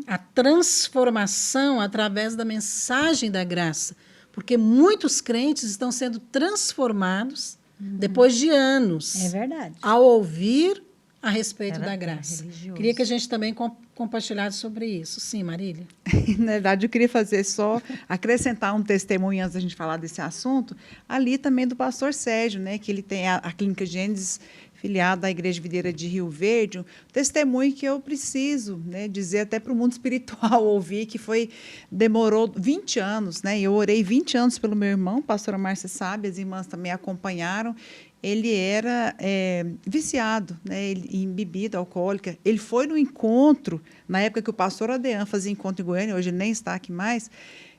A transformação através da mensagem da graça. Porque muitos crentes estão sendo transformados depois de anos É verdade. ao ouvir a respeito da É graça. religioso. Queria que a gente também compartilhasse sobre isso. Sim, Marília? Na verdade, eu queria fazer só acrescentar um testemunho antes da gente falar desse assunto, ali também do pastor Sérgio, né, que ele tem a Clínica Gênesis, filiada à Igreja Videira de Rio Verde, um testemunho que eu preciso, né, dizer até para o mundo espiritual ouvir, que demorou 20 anos, né, eu orei 20 anos pelo meu irmão, a pastora Márcia sabe, as irmãs também acompanharam. Ele era viciado, né, em bebida alcoólica. Ele foi no encontro, na época que o pastor Adean fazia encontro em Goiânia, hoje ele nem está aqui mais,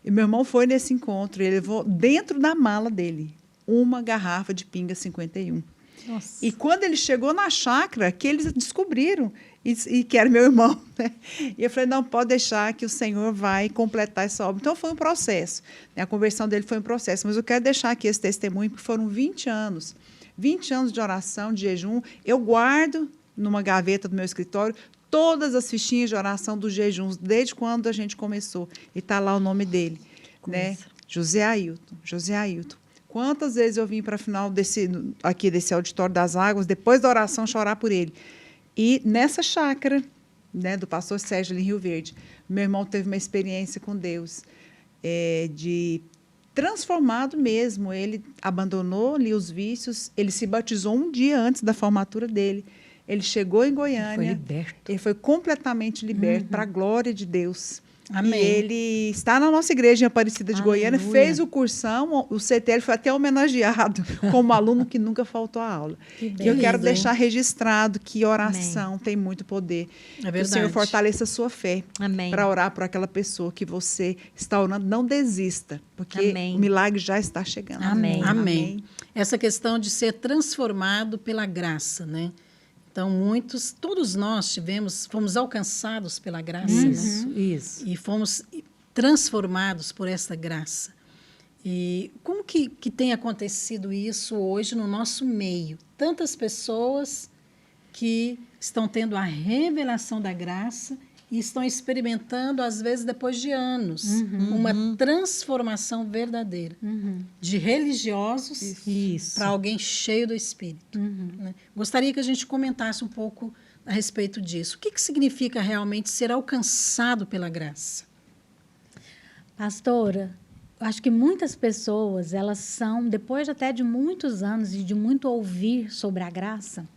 e meu irmão foi nesse encontro, e ele levou dentro da mala dele uma garrafa de pinga 51. Nossa. E quando ele chegou na chácara, que eles descobriram, e que era meu irmão, né? E eu falei, não, pode deixar que o Senhor vai completar essa obra. Então, foi um processo, né? A conversão dele foi um processo, mas eu quero deixar aqui esse testemunho, porque foram 20 anos. 20 anos de oração, de jejum. Eu guardo numa gaveta do meu escritório todas as fichinhas de oração dos jejuns, desde quando a gente começou. E está lá o nome dele, né? José Ailton. Quantas vezes eu vim para a final desse auditório das águas, depois da oração, chorar por ele. E nessa chácara, né, do pastor Sérgio, ali em Rio Verde, meu irmão teve uma experiência com Deus, de transformado mesmo. Ele abandonou ali os vícios, ele se batizou um dia antes da formatura dele. Ele chegou em Goiânia. Foi liberto. Ele foi completamente liberto, para a glória de Deus. Amém. E ele está na nossa igreja em Aparecida de Goiânia, Aleluia. fez o cursão, o CTL foi até homenageado como aluno que nunca faltou à aula. Que E eu quero lindo, hein? deixar registrado que oração tem muito poder. É Que o verdade. Senhor fortaleça a sua fé Amém. para orar por aquela pessoa que você está orando. Não desista, porque Amém. o milagre já está chegando. Amém. Amém. Essa questão de ser transformado pela graça, né? Então, todos nós fomos alcançados pela graça, né? Isso. E fomos transformados por essa graça. E como que tem acontecido isso hoje no nosso meio? Tantas pessoas que estão tendo a revelação da graça e estão experimentando, às vezes, depois de anos, uma transformação verdadeira de religiosos Isso. para alguém cheio do Espírito. Né? Gostaria que a gente comentasse um pouco a respeito disso. O que significa realmente ser alcançado pela graça? Pastora, eu acho que muitas pessoas, elas são, depois até de muitos anos e de muito ouvir sobre a graça,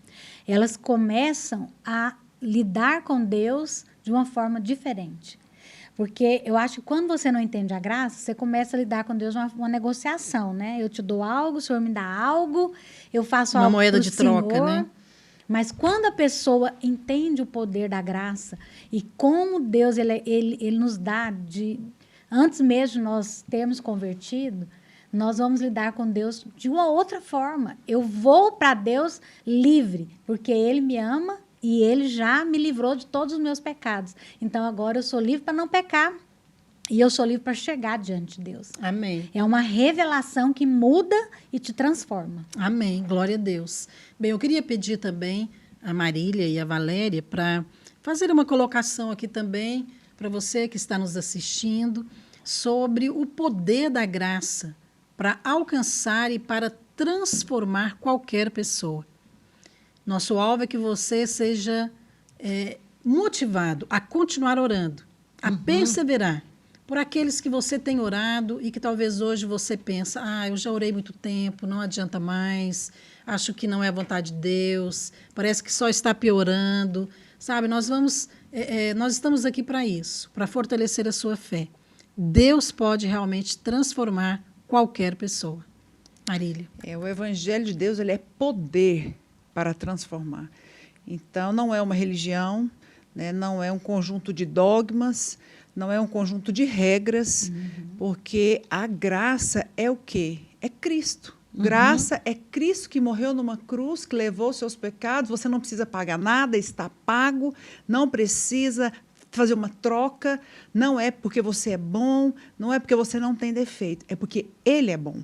elas começam a lidar com Deus de uma forma diferente. Porque eu acho que quando você não entende a graça, você começa a lidar com Deus uma negociação, né? Eu te dou algo, o Senhor me dá algo, eu faço Uma algo moeda pro de troca, Senhor. né? Mas quando a pessoa entende o poder da graça e como Deus ele nos dá, antes mesmo de nós termos convertido, nós vamos lidar com Deus de uma outra forma. Eu vou para Deus livre, porque Ele me ama e Ele já me livrou de todos os meus pecados. Então, agora eu sou livre para não pecar e eu sou livre para chegar diante de Deus. Amém. É uma revelação que muda e te transforma. Amém. Glória a Deus. Bem, eu queria pedir também a Marília e a Valéria para fazer uma colocação aqui também para você que está nos assistindo. sobre o poder da graça para alcançar e para transformar qualquer pessoa. Nosso alvo é que você seja motivado a continuar orando, a perseverar por aqueles que você tem orado e que talvez hoje você pensa, eu já orei muito tempo, não adianta mais, acho que não é a vontade de Deus, parece que só está piorando. Sabe, nós estamos aqui para isso, para fortalecer a sua fé. Deus pode realmente transformar qualquer pessoa. Marília. O Evangelho de Deus, ele é poder para transformar. Então, não é uma religião, né? Não é um conjunto de dogmas, não é um conjunto de regras, porque a graça é o quê? É Cristo. Graça é Cristo que morreu numa cruz, que levou os seus pecados, você não precisa pagar nada, está pago, não precisa fazer uma troca, não é porque você é bom, não é porque você não tem defeito, é porque Ele é bom.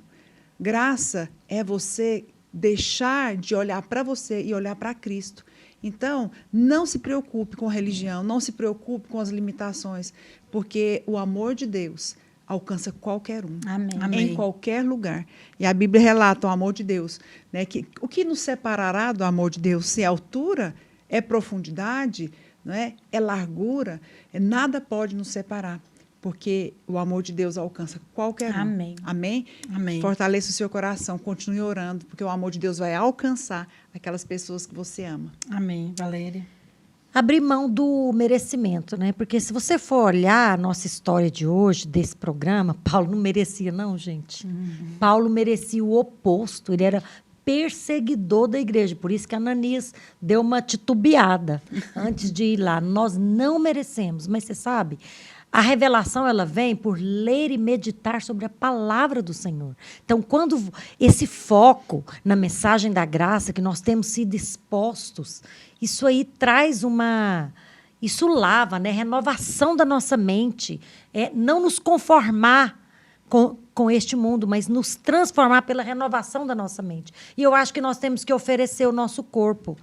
Graça é você deixar de olhar para você e olhar para Cristo. Então, não se preocupe com religião, não se preocupe com as limitações, porque o amor de Deus alcança qualquer um, Amém. em qualquer lugar. E a Bíblia relata o amor de Deus, né? Que o que nos separará do amor de Deus? Se é altura, é profundidade, não é? É largura, nada pode nos separar, porque o amor de Deus alcança qualquer um. Amém. Amém? Amém. Fortaleça o seu coração, continue orando, porque o amor de Deus vai alcançar aquelas pessoas que você ama. Amém, Valéria. Abrir mão do merecimento, né? Porque se você for olhar a nossa história de hoje, desse programa, Paulo não merecia, não, gente. Paulo merecia o oposto, ele era perseguidor da igreja, por isso que Ananias deu uma titubeada antes de ir lá. Nós não merecemos, mas você sabe, a revelação ela vem por ler e meditar sobre a palavra do Senhor. Então, quando esse foco na mensagem da graça, que nós temos sido expostos, isso aí traz isso lava, né? Renovação da nossa mente. Não nos conformar com este mundo, mas nos transformar pela renovação da nossa mente. E eu acho que nós temos que oferecer o nosso corpo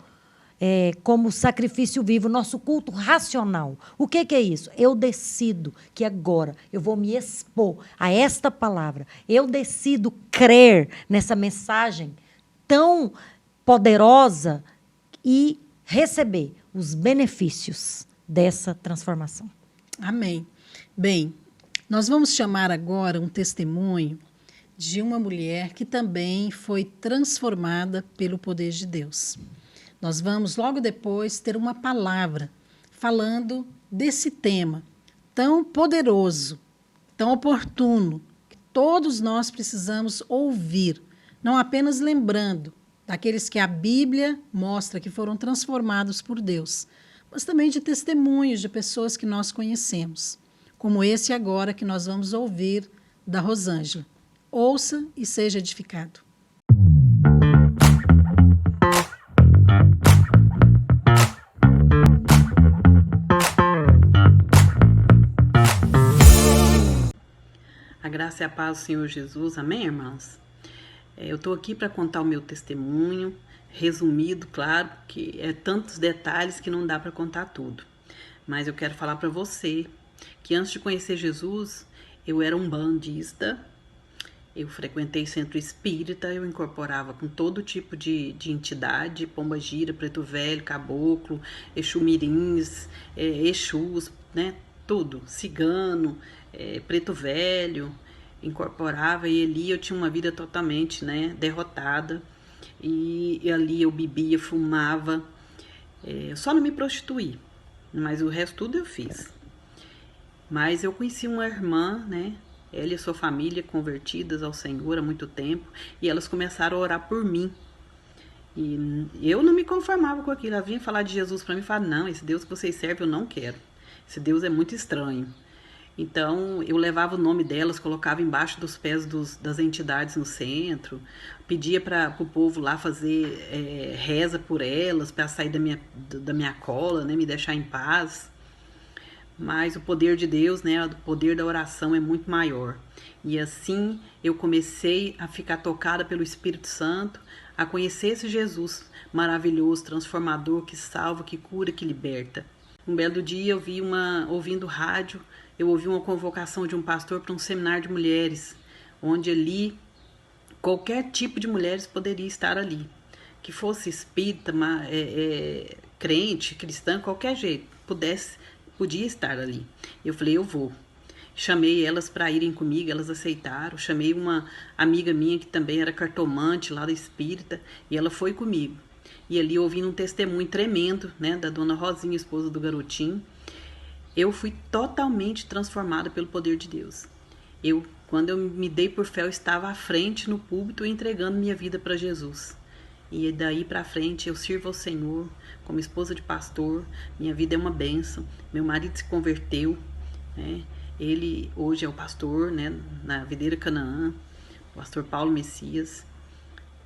como sacrifício vivo, nosso culto racional. O que é isso? Eu decido que agora eu vou me expor a esta palavra. Eu decido crer nessa mensagem tão poderosa e receber os benefícios dessa transformação. Amém. Bem, nós vamos chamar agora um testemunho de uma mulher que também foi transformada pelo poder de Deus. Nós vamos, logo depois, ter uma palavra falando desse tema tão poderoso, tão oportuno, que todos nós precisamos ouvir, não apenas lembrando daqueles que a Bíblia mostra que foram transformados por Deus, mas também de testemunhos de pessoas que nós conhecemos, como esse agora que nós vamos ouvir da Rosângela. Ouça e seja edificado. A graça e a paz do Senhor Jesus, amém, irmãos? Eu estou aqui para contar o meu testemunho, resumido, claro, que é tantos detalhes que não dá para contar tudo. Mas eu quero falar para você que antes de conhecer Jesus, eu era umbandista, eu frequentei centro espírita, eu incorporava com todo tipo de entidade, pombagira, preto velho, caboclo, exumirins, exus, né, tudo, cigano, preto velho, incorporava, e ali eu tinha uma vida totalmente, né, derrotada, e ali eu bebia, fumava, só não me prostituí, mas o resto tudo eu fiz. Mas eu conheci uma irmã, né, ela e sua família convertidas ao Senhor há muito tempo, e elas começaram a orar por mim. E eu não me conformava com aquilo. Ela vinha falar de Jesus para mim e falava, não, esse Deus que vocês servem eu não quero. Esse Deus é muito estranho. Então, eu levava o nome delas, colocava embaixo dos pés das entidades no centro, pedia para o povo lá fazer reza por elas, para sair da minha cola, né, me deixar em paz. Mas o poder de Deus, né, o poder da oração é muito maior. E assim eu comecei a ficar tocada pelo Espírito Santo, a conhecer esse Jesus maravilhoso, transformador, que salva, que cura, que liberta. Um belo dia eu ouvindo rádio, eu ouvi uma convocação de um pastor para um seminário de mulheres, onde ali qualquer tipo de mulheres poderia estar ali. Que fosse espírita, crente, cristã, qualquer jeito, podia estar ali. Eu falei, eu vou. Chamei elas para irem comigo, elas aceitaram. Chamei uma amiga minha que também era cartomante lá da espírita, e ela foi comigo. E ali ouvindo um testemunho tremendo, né, da dona Rosinha, esposa do garotinho, eu fui totalmente transformada pelo poder de Deus. Quando eu me dei por fé, eu estava à frente no púlpito entregando minha vida para Jesus. E daí para frente eu sirvo ao Senhor como esposa de pastor. Minha vida é uma bênção. Meu marido se converteu, né? Ele hoje é o pastor, né, na Videira Canaã, o pastor Paulo Messias.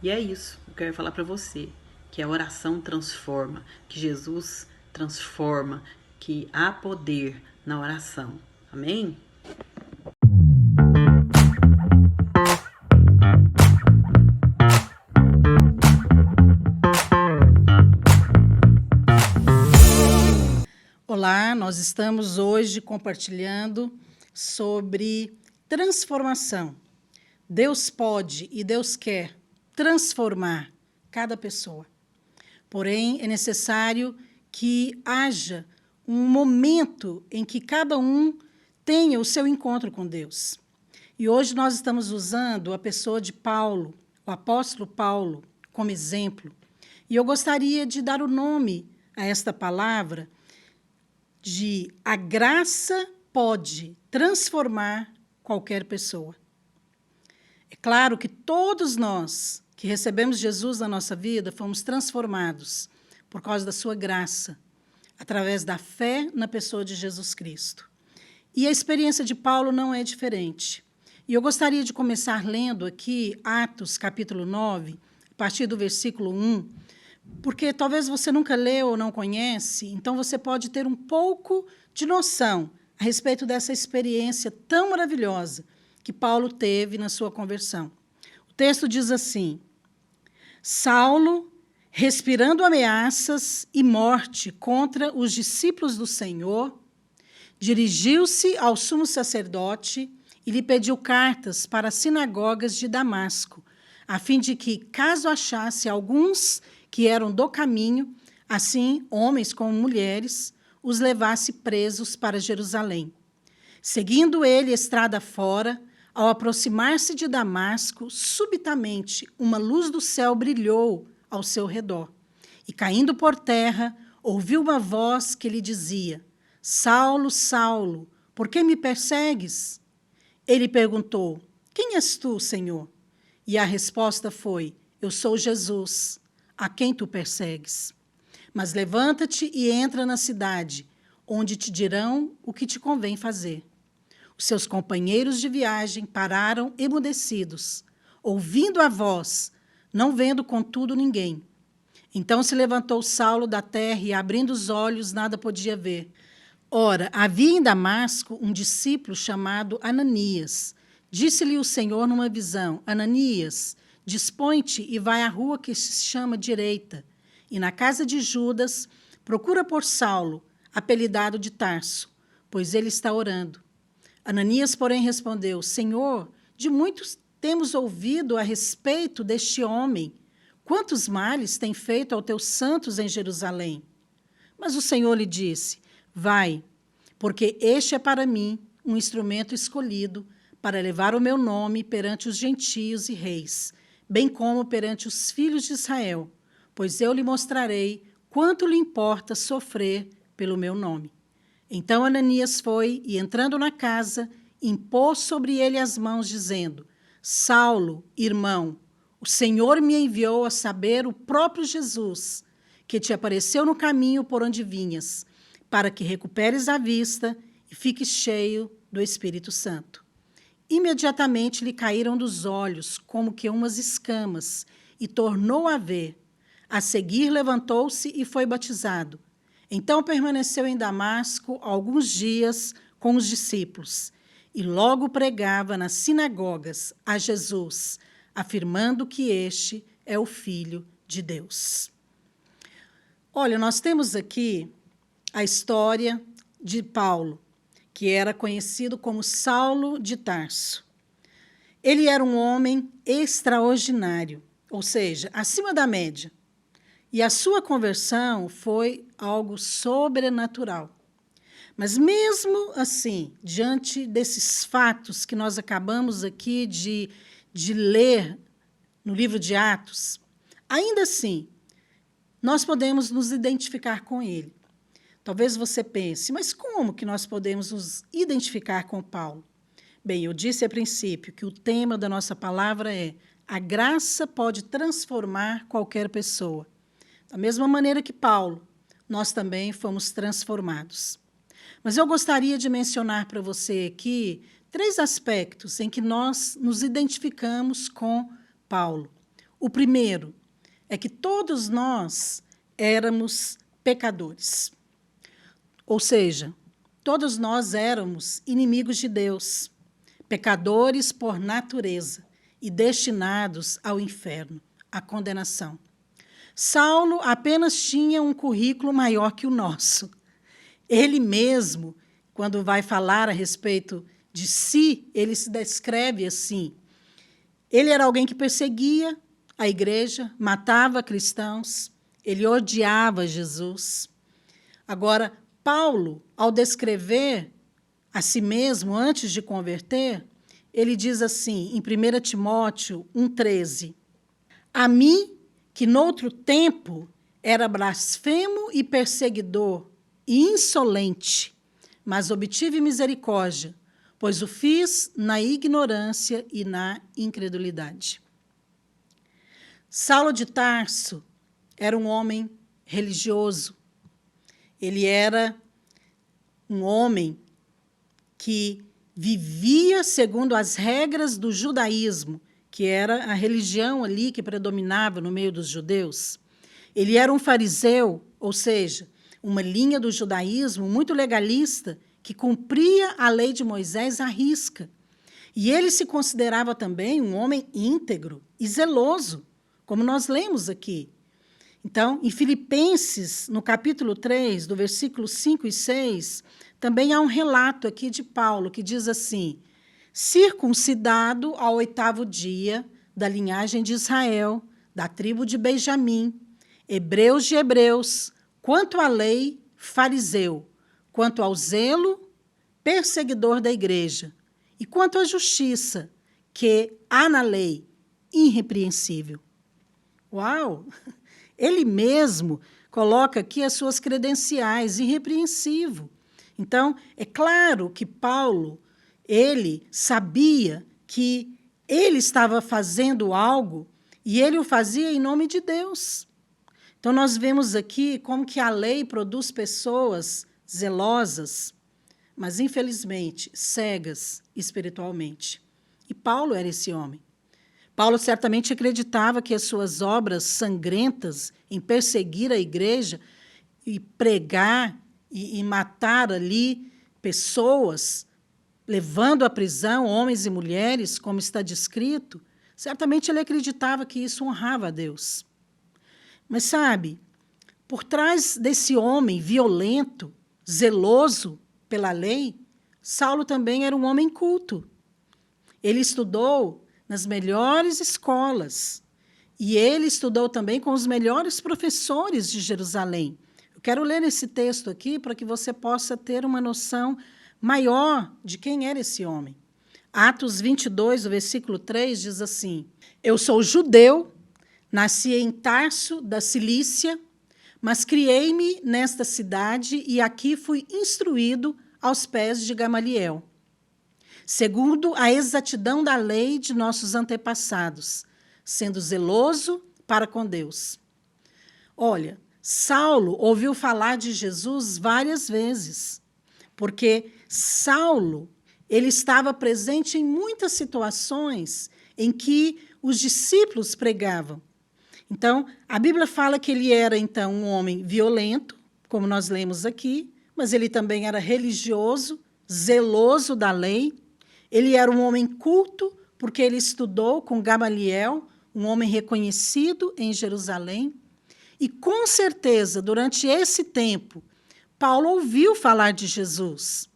E é isso que eu quero falar para você, que a oração transforma, que Jesus transforma, que há poder na oração. Amém? Olá, nós estamos hoje compartilhando sobre transformação. Deus pode e Deus quer transformar cada pessoa. Porém, é necessário que haja um momento em que cada um tenha o seu encontro com Deus. E hoje nós estamos usando a pessoa de Paulo, o apóstolo Paulo, como exemplo. E eu gostaria de dar o nome a esta palavra de a graça pode transformar qualquer pessoa. É claro que todos nós que recebemos Jesus na nossa vida fomos transformados por causa da sua graça, através da fé na pessoa de Jesus Cristo. E a experiência de Paulo não é diferente. E eu gostaria de começar lendo aqui Atos, capítulo 9, a partir do versículo 1, porque talvez você nunca leu ou não conhece, então você pode ter um pouco de noção a respeito dessa experiência tão maravilhosa que Paulo teve na sua conversão. O texto diz assim: Saulo, respirando ameaças e morte contra os discípulos do Senhor, dirigiu-se ao sumo sacerdote e lhe pediu cartas para as sinagogas de Damasco, a fim de que, caso achasse alguns que eram do caminho, assim homens como mulheres, os levasse presos para Jerusalém. Seguindo ele estrada fora, ao aproximar-se de Damasco, subitamente uma luz do céu brilhou ao seu redor. E, caindo por terra, ouviu uma voz que lhe dizia: Saulo, Saulo, por que me persegues? Ele perguntou: Quem és tu, Senhor? E a resposta foi: Eu sou Jesus, a quem tu persegues. Mas levanta-te e entra na cidade, onde te dirão o que te convém fazer. Os seus companheiros de viagem pararam emudecidos, ouvindo a voz, não vendo, contudo, ninguém. Então se levantou Saulo da terra e, abrindo os olhos, nada podia ver. Ora, havia em Damasco um discípulo chamado Ananias. Disse-lhe o Senhor numa visão: Ananias, dispõe-te e vai à rua que se chama Direita, e na casa de Judas procura por Saulo, apelidado de Tarso, pois ele está orando. Ananias, porém, respondeu: Senhor, de muitos temos ouvido a respeito deste homem. Quantos males tem feito aos teus santos em Jerusalém? Mas o Senhor lhe disse: Vai, porque este é para mim um instrumento escolhido para levar o meu nome perante os gentios e reis, bem como perante os filhos de Israel, pois eu lhe mostrarei quanto lhe importa sofrer pelo meu nome. Então Ananias foi e, entrando na casa, impôs sobre ele as mãos, dizendo: Saulo, irmão, o Senhor me enviou a saber o próprio Jesus, que te apareceu no caminho por onde vinhas, para que recuperes a vista e fiques cheio do Espírito Santo. Imediatamente lhe caíram dos olhos como que umas escamas, e tornou a ver. A seguir levantou-se e foi batizado. Então permaneceu em Damasco alguns dias com os discípulos, e logo pregava nas sinagogas a Jesus, afirmando que este é o Filho de Deus. Olha, nós temos aqui a história de Paulo, que era conhecido como Saulo de Tarso. Ele era um homem extraordinário, ou seja, acima da média. E a sua conversão foi algo sobrenatural. Mas mesmo assim, diante desses fatos que nós acabamos aqui de ler no livro de Atos, ainda assim, nós podemos nos identificar com ele. Talvez você pense, mas como que nós podemos nos identificar com Paulo? Bem, eu disse a princípio que o tema da nossa palavra é: a graça pode transformar qualquer pessoa. Da mesma maneira que Paulo, nós também fomos transformados. Mas eu gostaria de mencionar para você aqui 3 aspectos em que nós nos identificamos com Paulo. O primeiro é que todos nós éramos pecadores. Ou seja, todos nós éramos inimigos de Deus, pecadores por natureza e destinados ao inferno, à condenação. Saulo apenas tinha um currículo maior que o nosso. Ele mesmo, quando vai falar a respeito de si, ele se descreve assim. Ele era alguém que perseguia a igreja, matava cristãos, ele odiava Jesus. Agora, Paulo, ao descrever a si mesmo antes de converter, ele diz assim, em 1 Timóteo 1,13: a mim, que noutro tempo era blasfemo e perseguidor e insolente, mas obtive misericórdia, pois o fiz na ignorância e na incredulidade. Saulo de Tarso era um homem religioso. Ele era um homem que vivia segundo as regras do judaísmo, que era a religião ali que predominava no meio dos judeus. Ele era um fariseu, ou seja, uma linha do judaísmo muito legalista, que cumpria a lei de Moisés à risca. E ele se considerava também um homem íntegro e zeloso, como nós lemos aqui. Então, em Filipenses, no capítulo 3, do versículo 5 e 6, também há um relato aqui de Paulo, que diz assim: circuncidado ao 8º dia, da linhagem de Israel, da tribo de Benjamim, hebreus de hebreus, quanto à lei, fariseu, quanto ao zelo, perseguidor da igreja, e quanto à justiça, que há na lei, irrepreensível. Uau! Ele mesmo coloca aqui as suas credenciais, irrepreensível. Então, é claro que Paulo, ele sabia que ele estava fazendo algo e ele o fazia em nome de Deus. Então, nós vemos aqui como que a lei produz pessoas zelosas, mas, infelizmente, cegas espiritualmente. E Paulo era esse homem. Paulo certamente acreditava que as suas obras sangrentas em perseguir a igreja e pregar e matar ali pessoas, levando à prisão homens e mulheres, como está descrito, certamente ele acreditava que isso honrava a Deus. Mas, sabe, por trás desse homem violento, zeloso pela lei, Saulo também era um homem culto. Ele estudou nas melhores escolas e ele estudou também com os melhores professores de Jerusalém. Eu quero ler esse texto aqui para que você possa ter uma noção maior de quem era esse homem. Atos 22, o versículo 3, diz assim: eu sou judeu, nasci em Tarso, da Cilícia, mas criei-me nesta cidade e aqui fui instruído aos pés de Gamaliel, segundo a exatidão da lei de nossos antepassados, sendo zeloso para com Deus. Olha, Saulo ouviu falar de Jesus várias vezes, porque Saulo ele estava presente em muitas situações em que os discípulos pregavam. Então, a Bíblia fala que ele era, então, um homem violento, como nós lemos aqui, mas ele também era religioso, zeloso da lei. Ele era um homem culto, porque ele estudou com Gamaliel, um homem reconhecido em Jerusalém. E, com certeza, durante esse tempo, Paulo ouviu falar de Jesus,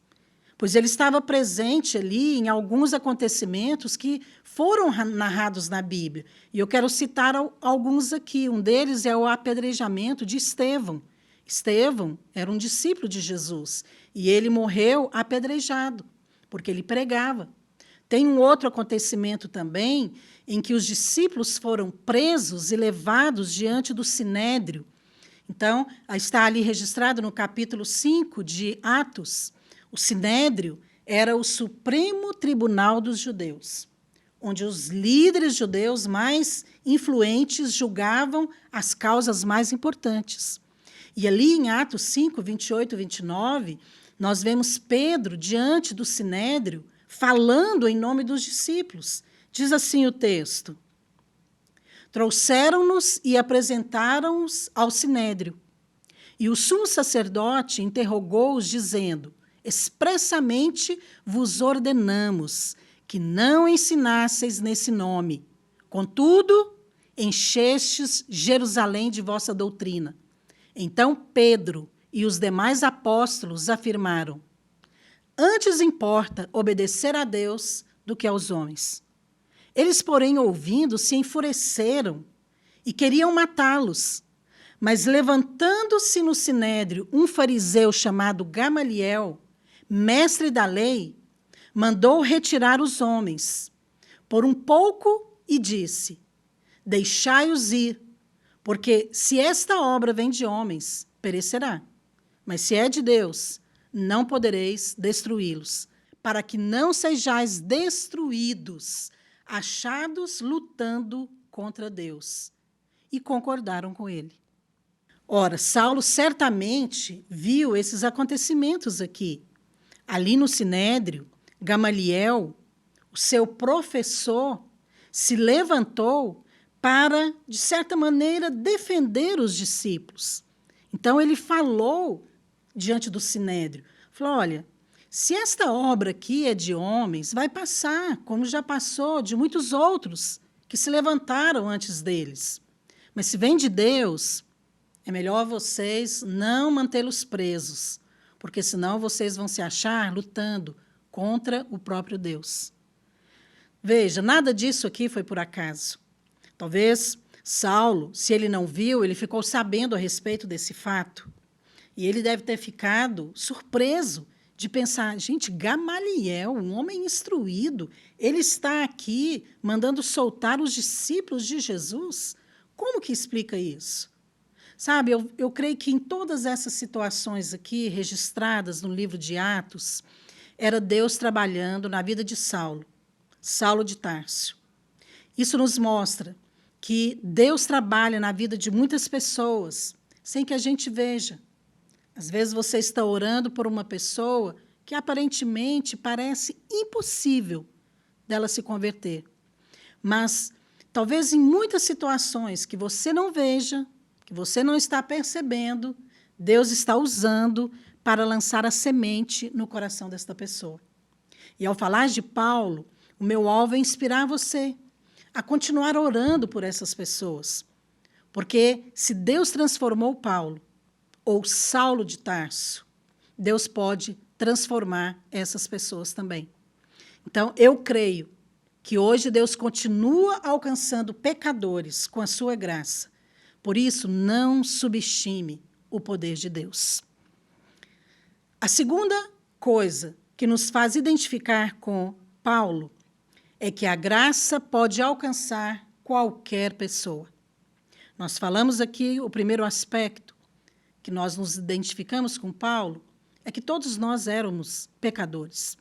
pois ele estava presente ali em alguns acontecimentos que foram narrados na Bíblia. E eu quero citar alguns aqui. Um deles é o apedrejamento de Estevão. Estevão era um discípulo de Jesus e ele morreu apedrejado, porque ele pregava. Tem um outro acontecimento também em que os discípulos foram presos e levados diante do Sinédrio. Então, está ali registrado no capítulo 5 de Atos. O Sinédrio era o Supremo Tribunal dos Judeus, onde os líderes judeus mais influentes julgavam as causas mais importantes. E ali em Atos 5, 28 e 29, nós vemos Pedro diante do Sinédrio falando em nome dos discípulos. Diz assim o texto: trouxeram-nos e apresentaram-nos ao Sinédrio. E o sumo sacerdote interrogou-os, dizendo: expressamente vos ordenamos que não ensinasseis nesse nome. Contudo, enchestes Jerusalém de vossa doutrina. Então Pedro e os demais apóstolos afirmaram: antes importa obedecer a Deus do que aos homens. Eles, porém, ouvindo, se enfureceram e queriam matá-los. Mas, levantando-se no sinédrio um fariseu chamado Gamaliel, mestre da lei, mandou retirar os homens por um pouco e disse: deixai-os ir, porque se esta obra vem de homens, perecerá. Mas se é de Deus, não podereis destruí-los, para que não sejais destruídos, achados lutando contra Deus. E concordaram com ele. Ora, Saulo certamente viu esses acontecimentos aqui. Ali no Sinédrio, Gamaliel, o seu professor, se levantou para, de certa maneira, defender os discípulos. Então, ele falou diante do Sinédrio. Falou: olha, se esta obra aqui é de homens, vai passar, como já passou de muitos outros que se levantaram antes deles. Mas se vem de Deus, é melhor vocês não mantê-los presos, porque senão vocês vão se achar lutando contra o próprio Deus. Veja, nada disso aqui foi por acaso. Talvez Saulo, se ele não viu, ele ficou sabendo a respeito desse fato. E ele deve ter ficado surpreso de pensar: gente, Gamaliel, um homem instruído, ele está aqui mandando soltar os discípulos de Jesus? Como que explica isso? Sabe, eu creio que em todas essas situações aqui, registradas no livro de Atos, era Deus trabalhando na vida de Saulo, Saulo de Tarso. Isso nos mostra que Deus trabalha na vida de muitas pessoas, sem que a gente veja. Às vezes você está orando por uma pessoa que aparentemente parece impossível dela se converter. Mas talvez em muitas situações que você não veja, que você não está percebendo, Deus está usando para lançar a semente no coração desta pessoa. E ao falar de Paulo, o meu alvo é inspirar você a continuar orando por essas pessoas. Porque se Deus transformou Paulo, ou Saulo de Tarso, Deus pode transformar essas pessoas também. Então, eu creio que hoje Deus continua alcançando pecadores com a sua graça. Por isso, não subestime o poder de Deus. A segunda coisa que nos faz identificar com Paulo é que a graça pode alcançar qualquer pessoa. Nós falamos aqui, o primeiro aspecto que nós nos identificamos com Paulo é que todos nós éramos pecadores.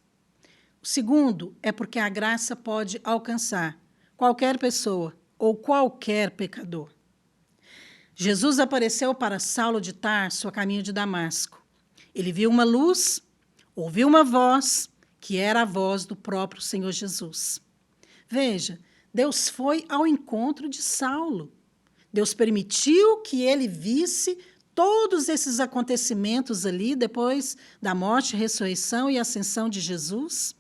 O segundo é porque a graça pode alcançar qualquer pessoa ou qualquer pecador. Jesus apareceu para Saulo de Tarso a caminho de Damasco. Ele viu uma luz, ouviu uma voz, que era a voz do próprio Senhor Jesus. Veja, Deus foi ao encontro de Saulo. Deus permitiu que ele visse todos esses acontecimentos ali, depois da morte, ressurreição e ascensão de Jesus.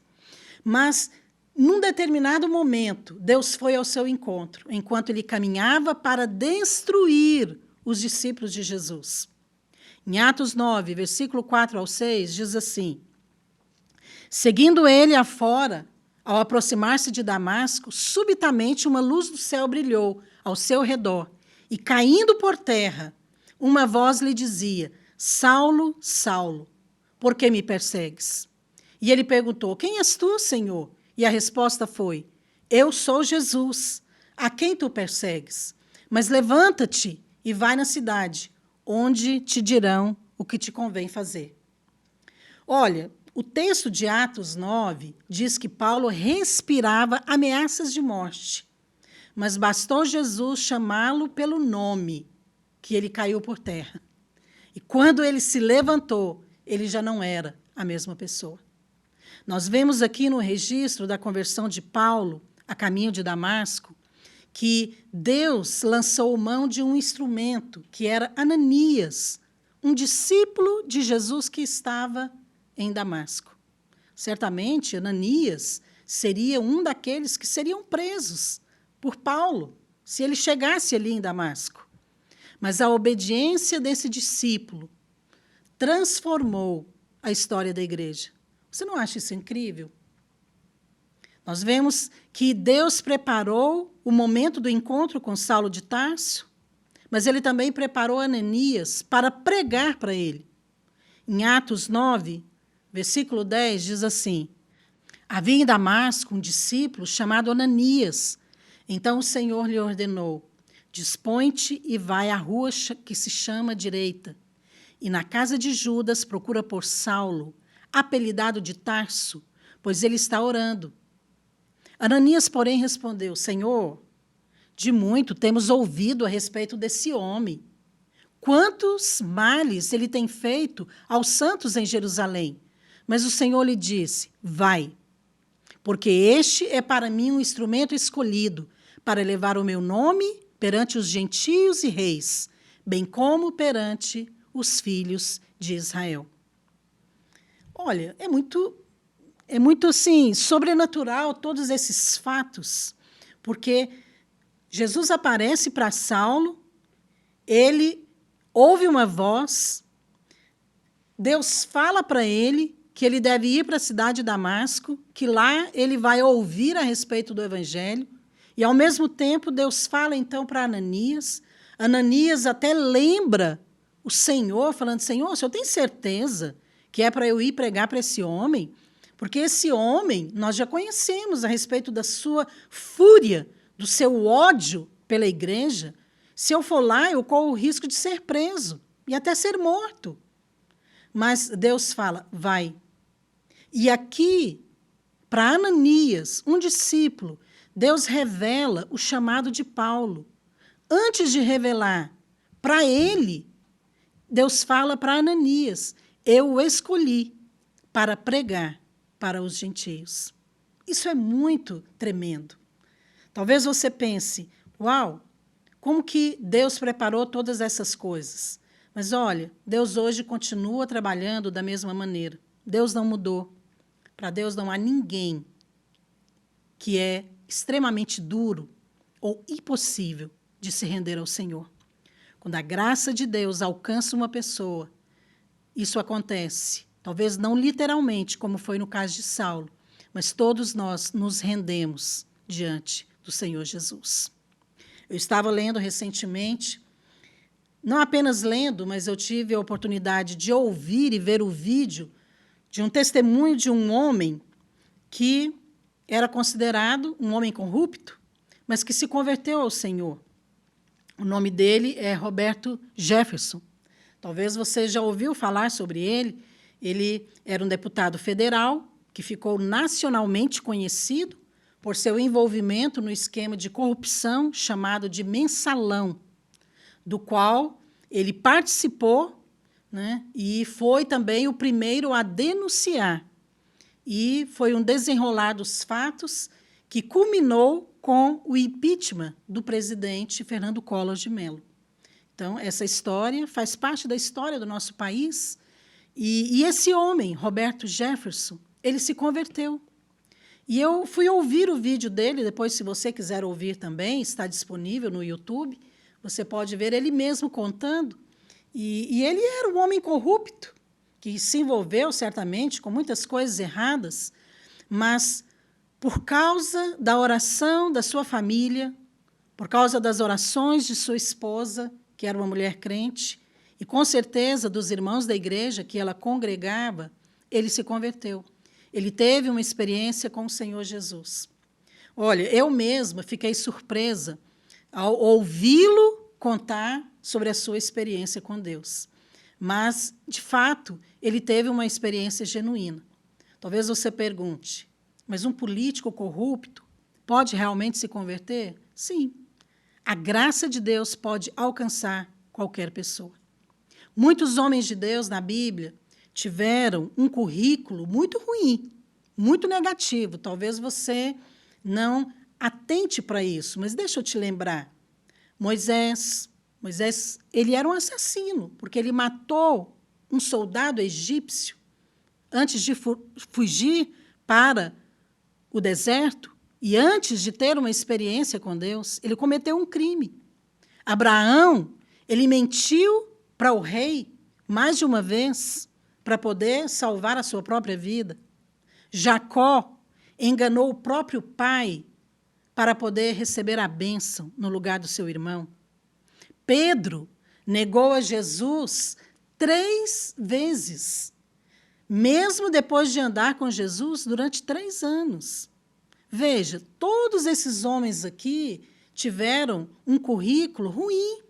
Mas, num determinado momento, Deus foi ao seu encontro, enquanto ele caminhava para destruir os discípulos de Jesus. Em Atos 9, versículo 4 ao 6, diz assim: seguindo ele afora, ao aproximar-se de Damasco, subitamente uma luz do céu brilhou ao seu redor, e caindo por terra, uma voz lhe dizia: Saulo, Saulo, por que me persegues? E ele perguntou: quem és tu, Senhor? E a resposta foi: eu sou Jesus, a quem tu persegues. Mas levanta-te e vai na cidade, onde te dirão o que te convém fazer. Olha, o texto de Atos 9 diz que Paulo respirava ameaças de morte, mas bastou Jesus chamá-lo pelo nome, que ele caiu por terra. E quando ele se levantou, ele já não era a mesma pessoa. Nós vemos aqui no registro da conversão de Paulo, a caminho de Damasco, que Deus lançou mão de um instrumento, que era Ananias, um discípulo de Jesus que estava em Damasco. Certamente, Ananias seria um daqueles que seriam presos por Paulo, se ele chegasse ali em Damasco. Mas a obediência desse discípulo transformou a história da igreja. Você não acha isso incrível? Nós vemos que Deus preparou o momento do encontro com Saulo de Tarso, mas ele também preparou Ananias para pregar para ele. Em Atos 9, versículo 10, diz assim: havia em Damasco um discípulo chamado Ananias. Então o Senhor lhe ordenou: dispõe-te e vai à rua que se chama Direita, e na casa de Judas procura por Saulo, apelidado de Tarso, pois ele está orando. Ananias, porém, respondeu: Senhor, de muito temos ouvido a respeito desse homem. Quantos males ele tem feito aos santos em Jerusalém? Mas o Senhor lhe disse: vai, porque este é para mim um instrumento escolhido para levar o meu nome perante os gentios e reis, bem como perante os filhos de Israel. Olha, é muito assim, sobrenatural todos esses fatos, porque Jesus aparece para Saulo, ele ouve uma voz, Deus fala para ele que ele deve ir para a cidade de Damasco, que lá ele vai ouvir a respeito do evangelho, e ao mesmo tempo Deus fala então para Ananias. Ananias até lembra o Senhor, falando: Senhor, o Senhor tem certeza que é para eu ir pregar para esse homem? Porque esse homem, nós já conhecemos a respeito da sua fúria, do seu ódio pela igreja. Se eu for lá, eu corro o risco de ser preso e até ser morto. Mas Deus fala: vai. E aqui, para Ananias, um discípulo, Deus revela o chamado de Paulo. Antes de revelar para ele, Deus fala para Ananias: eu o escolhi para pregar para os gentios. Isso é muito tremendo. Talvez você pense: uau, como que Deus preparou todas essas coisas? Mas olha, Deus hoje continua trabalhando da mesma maneira. Deus não mudou. Para Deus não há ninguém que é extremamente duro ou impossível de se render ao Senhor. Quando a graça de Deus alcança uma pessoa, isso acontece. Talvez não literalmente, como foi no caso de Saulo, mas todos nós nos rendemos diante do Senhor Jesus. Eu estava lendo recentemente, não apenas lendo, mas eu tive a oportunidade de ouvir e ver o vídeo de um testemunho de um homem que era considerado um homem corrupto, mas que se converteu ao Senhor. O nome dele é Roberto Jefferson. Talvez você já ouviu falar sobre ele. Ele era um deputado federal que ficou nacionalmente conhecido por seu envolvimento no esquema de corrupção chamado de Mensalão, do qual ele participou, né, e foi também o primeiro a denunciar. E foi um desenrolar dos fatos que culminou com o impeachment do presidente Fernando Collor de Mello. Então, essa história faz parte da história do nosso país. E esse homem, Roberto Jefferson, ele se converteu. E eu fui ouvir o vídeo dele, depois, se você quiser ouvir também, está disponível no YouTube, você pode ver ele mesmo contando. E ele era um homem corrupto, que se envolveu certamente com muitas coisas erradas, mas por causa da oração da sua família, por causa das orações de sua esposa, que era uma mulher crente, e com certeza dos irmãos da igreja que ela congregava, ele se converteu. Ele teve uma experiência com o Senhor Jesus. Olha, eu mesma fiquei surpresa ao ouvi-lo contar sobre a sua experiência com Deus. Mas, de fato, ele teve uma experiência genuína. Talvez você pergunte, mas um político corrupto pode realmente se converter? Sim. A graça de Deus pode alcançar qualquer pessoa. Muitos homens de Deus na Bíblia tiveram um currículo muito ruim, muito negativo. Talvez você não atente para isso, mas deixa eu te lembrar. Moisés, ele era um assassino, porque ele matou um soldado egípcio antes de fugir para o deserto e antes de ter uma experiência com Deus. Ele cometeu um crime. Abraão, ele mentiu para o rei mais de uma vez para poder salvar a sua própria vida. Jacó enganou o próprio pai para poder receber a bênção no lugar do seu irmão. Pedro negou a Jesus 3 vezes, mesmo depois de andar com Jesus durante 3 anos. Veja, todos esses homens aqui tiveram um currículo ruim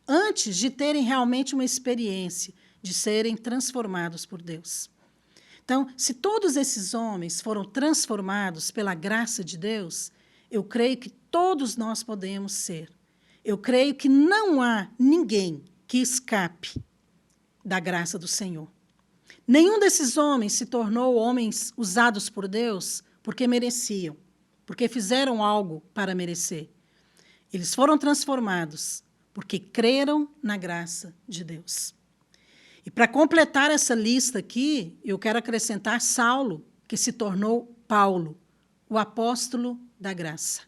antes de terem realmente uma experiência de serem transformados por Deus. Então, se todos esses homens foram transformados pela graça de Deus, eu creio que todos nós podemos ser. Eu creio que não há ninguém que escape da graça do Senhor. Nenhum desses homens se tornou homens usados por Deus porque mereciam, porque fizeram algo para merecer. Eles foram transformados porque creram na graça de Deus. E para completar essa lista aqui, eu quero acrescentar Saulo, que se tornou Paulo, o apóstolo da graça.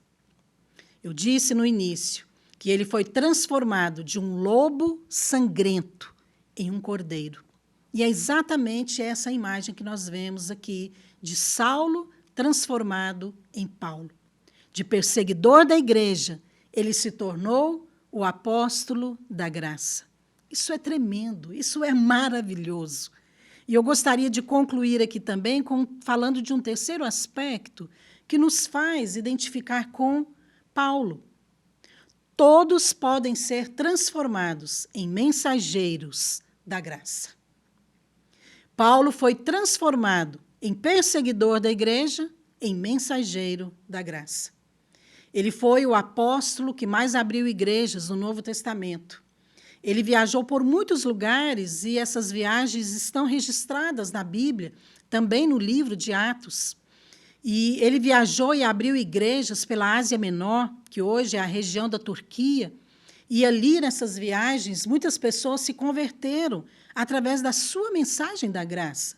Eu disse no início que ele foi transformado de um lobo sangrento em um cordeiro. E é exatamente essa imagem que nós vemos aqui de Saulo transformado em Paulo. De perseguidor da igreja, ele se tornou o apóstolo da graça. Isso é tremendo, isso é maravilhoso. E eu gostaria de concluir aqui também falando de um terceiro aspecto que nos faz identificar com Paulo. Todos podem ser transformados em mensageiros da graça. Paulo foi transformado em perseguidor da igreja, em mensageiro da graça. Ele foi o apóstolo que mais abriu igrejas no Novo Testamento. Ele viajou por muitos lugares e essas viagens estão registradas na Bíblia, também no livro de Atos. E ele viajou e abriu igrejas pela Ásia Menor, que hoje é a região da Turquia, e ali nessas viagens muitas pessoas se converteram através da sua mensagem da graça.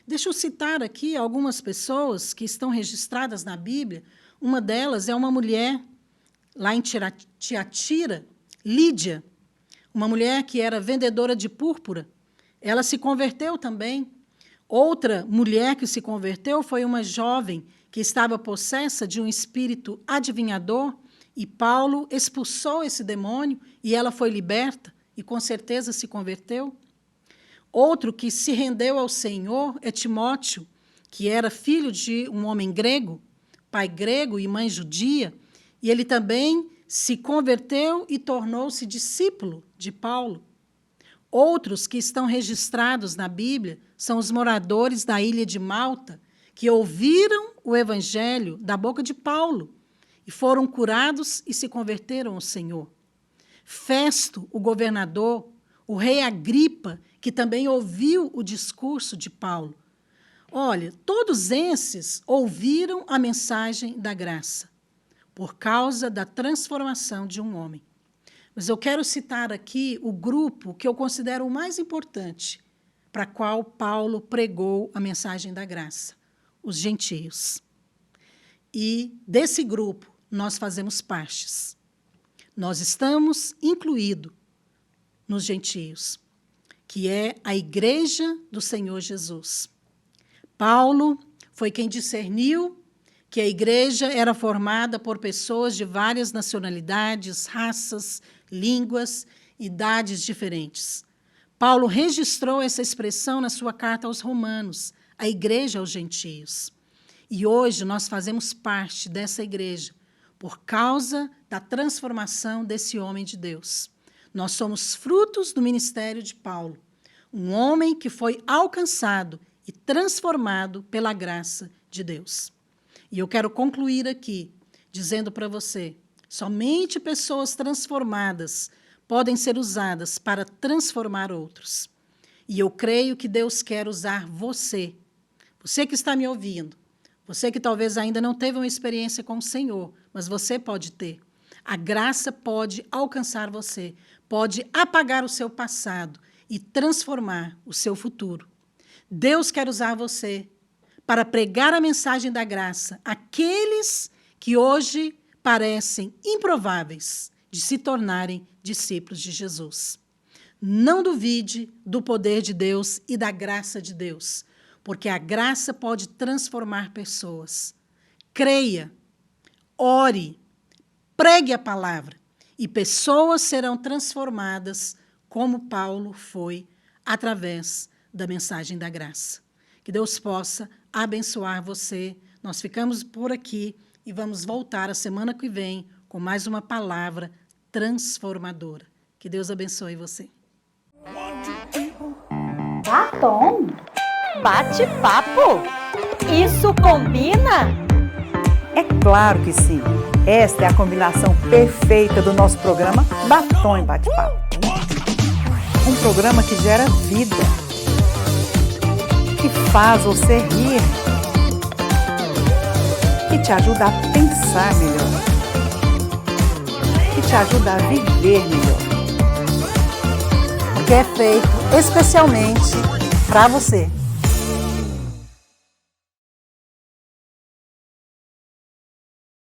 Deixa eu citar aqui algumas pessoas que estão registradas na Bíblia. Uma delas é uma mulher lá em Tiatira, Lídia, uma mulher que era vendedora de púrpura. Ela se converteu também. Outra mulher que se converteu foi uma jovem que estava possessa de um espírito adivinhador, e Paulo expulsou esse demônio e ela foi liberta e com certeza se converteu. Outro que se rendeu ao Senhor é Timóteo, que era filho de um homem grego, pai grego e mãe judia, e ele também se converteu e tornou-se discípulo de Paulo. Outros que estão registrados na Bíblia são os moradores da ilha de Malta, que ouviram o evangelho da boca de Paulo e foram curados e se converteram ao Senhor. Festo, o governador, o rei Agripa, que também ouviu o discurso de Paulo. Olha, todos esses ouviram a mensagem da graça, por causa da transformação de um homem. Mas eu quero citar aqui o grupo que eu considero o mais importante, para qual Paulo pregou a mensagem da graça, os gentios. E desse grupo nós fazemos partes. Nós estamos incluídos nos gentios, que é a igreja do Senhor Jesus. Paulo foi quem discerniu que a igreja era formada por pessoas de várias nacionalidades, raças, línguas, idades diferentes. Paulo registrou essa expressão na sua carta aos Romanos, a igreja aos gentios. E hoje nós fazemos parte dessa igreja por causa da transformação desse homem de Deus. Nós somos frutos do ministério de Paulo, um homem que foi alcançado e transformado pela graça de Deus. E eu quero concluir aqui dizendo para você, somente pessoas transformadas podem ser usadas para transformar outros. E eu creio que Deus quer usar você, você que está me ouvindo, você que talvez ainda não teve uma experiência com o Senhor, mas você pode ter. A graça pode alcançar você, pode apagar o seu passado e transformar o seu futuro. Deus quer usar você para pregar a mensagem da graça àqueles que hoje parecem improváveis de se tornarem discípulos de Jesus. Não duvide do poder de Deus e da graça de Deus, porque a graça pode transformar pessoas. Creia, ore, pregue a palavra e pessoas serão transformadas como Paulo foi através da mensagem da graça. Que Deus possa abençoar você. Nós ficamos por aqui e vamos voltar a semana que vem com mais uma palavra transformadora. Que Deus abençoe você. Batom? Bate-papo? Isso combina? É claro que sim. Esta é a combinação perfeita do nosso programa Batom e Bate-Papo. Um programa que gera vida, que faz você rir, que te ajuda a pensar melhor, que te ajuda a viver melhor. Que é feito especialmente para você.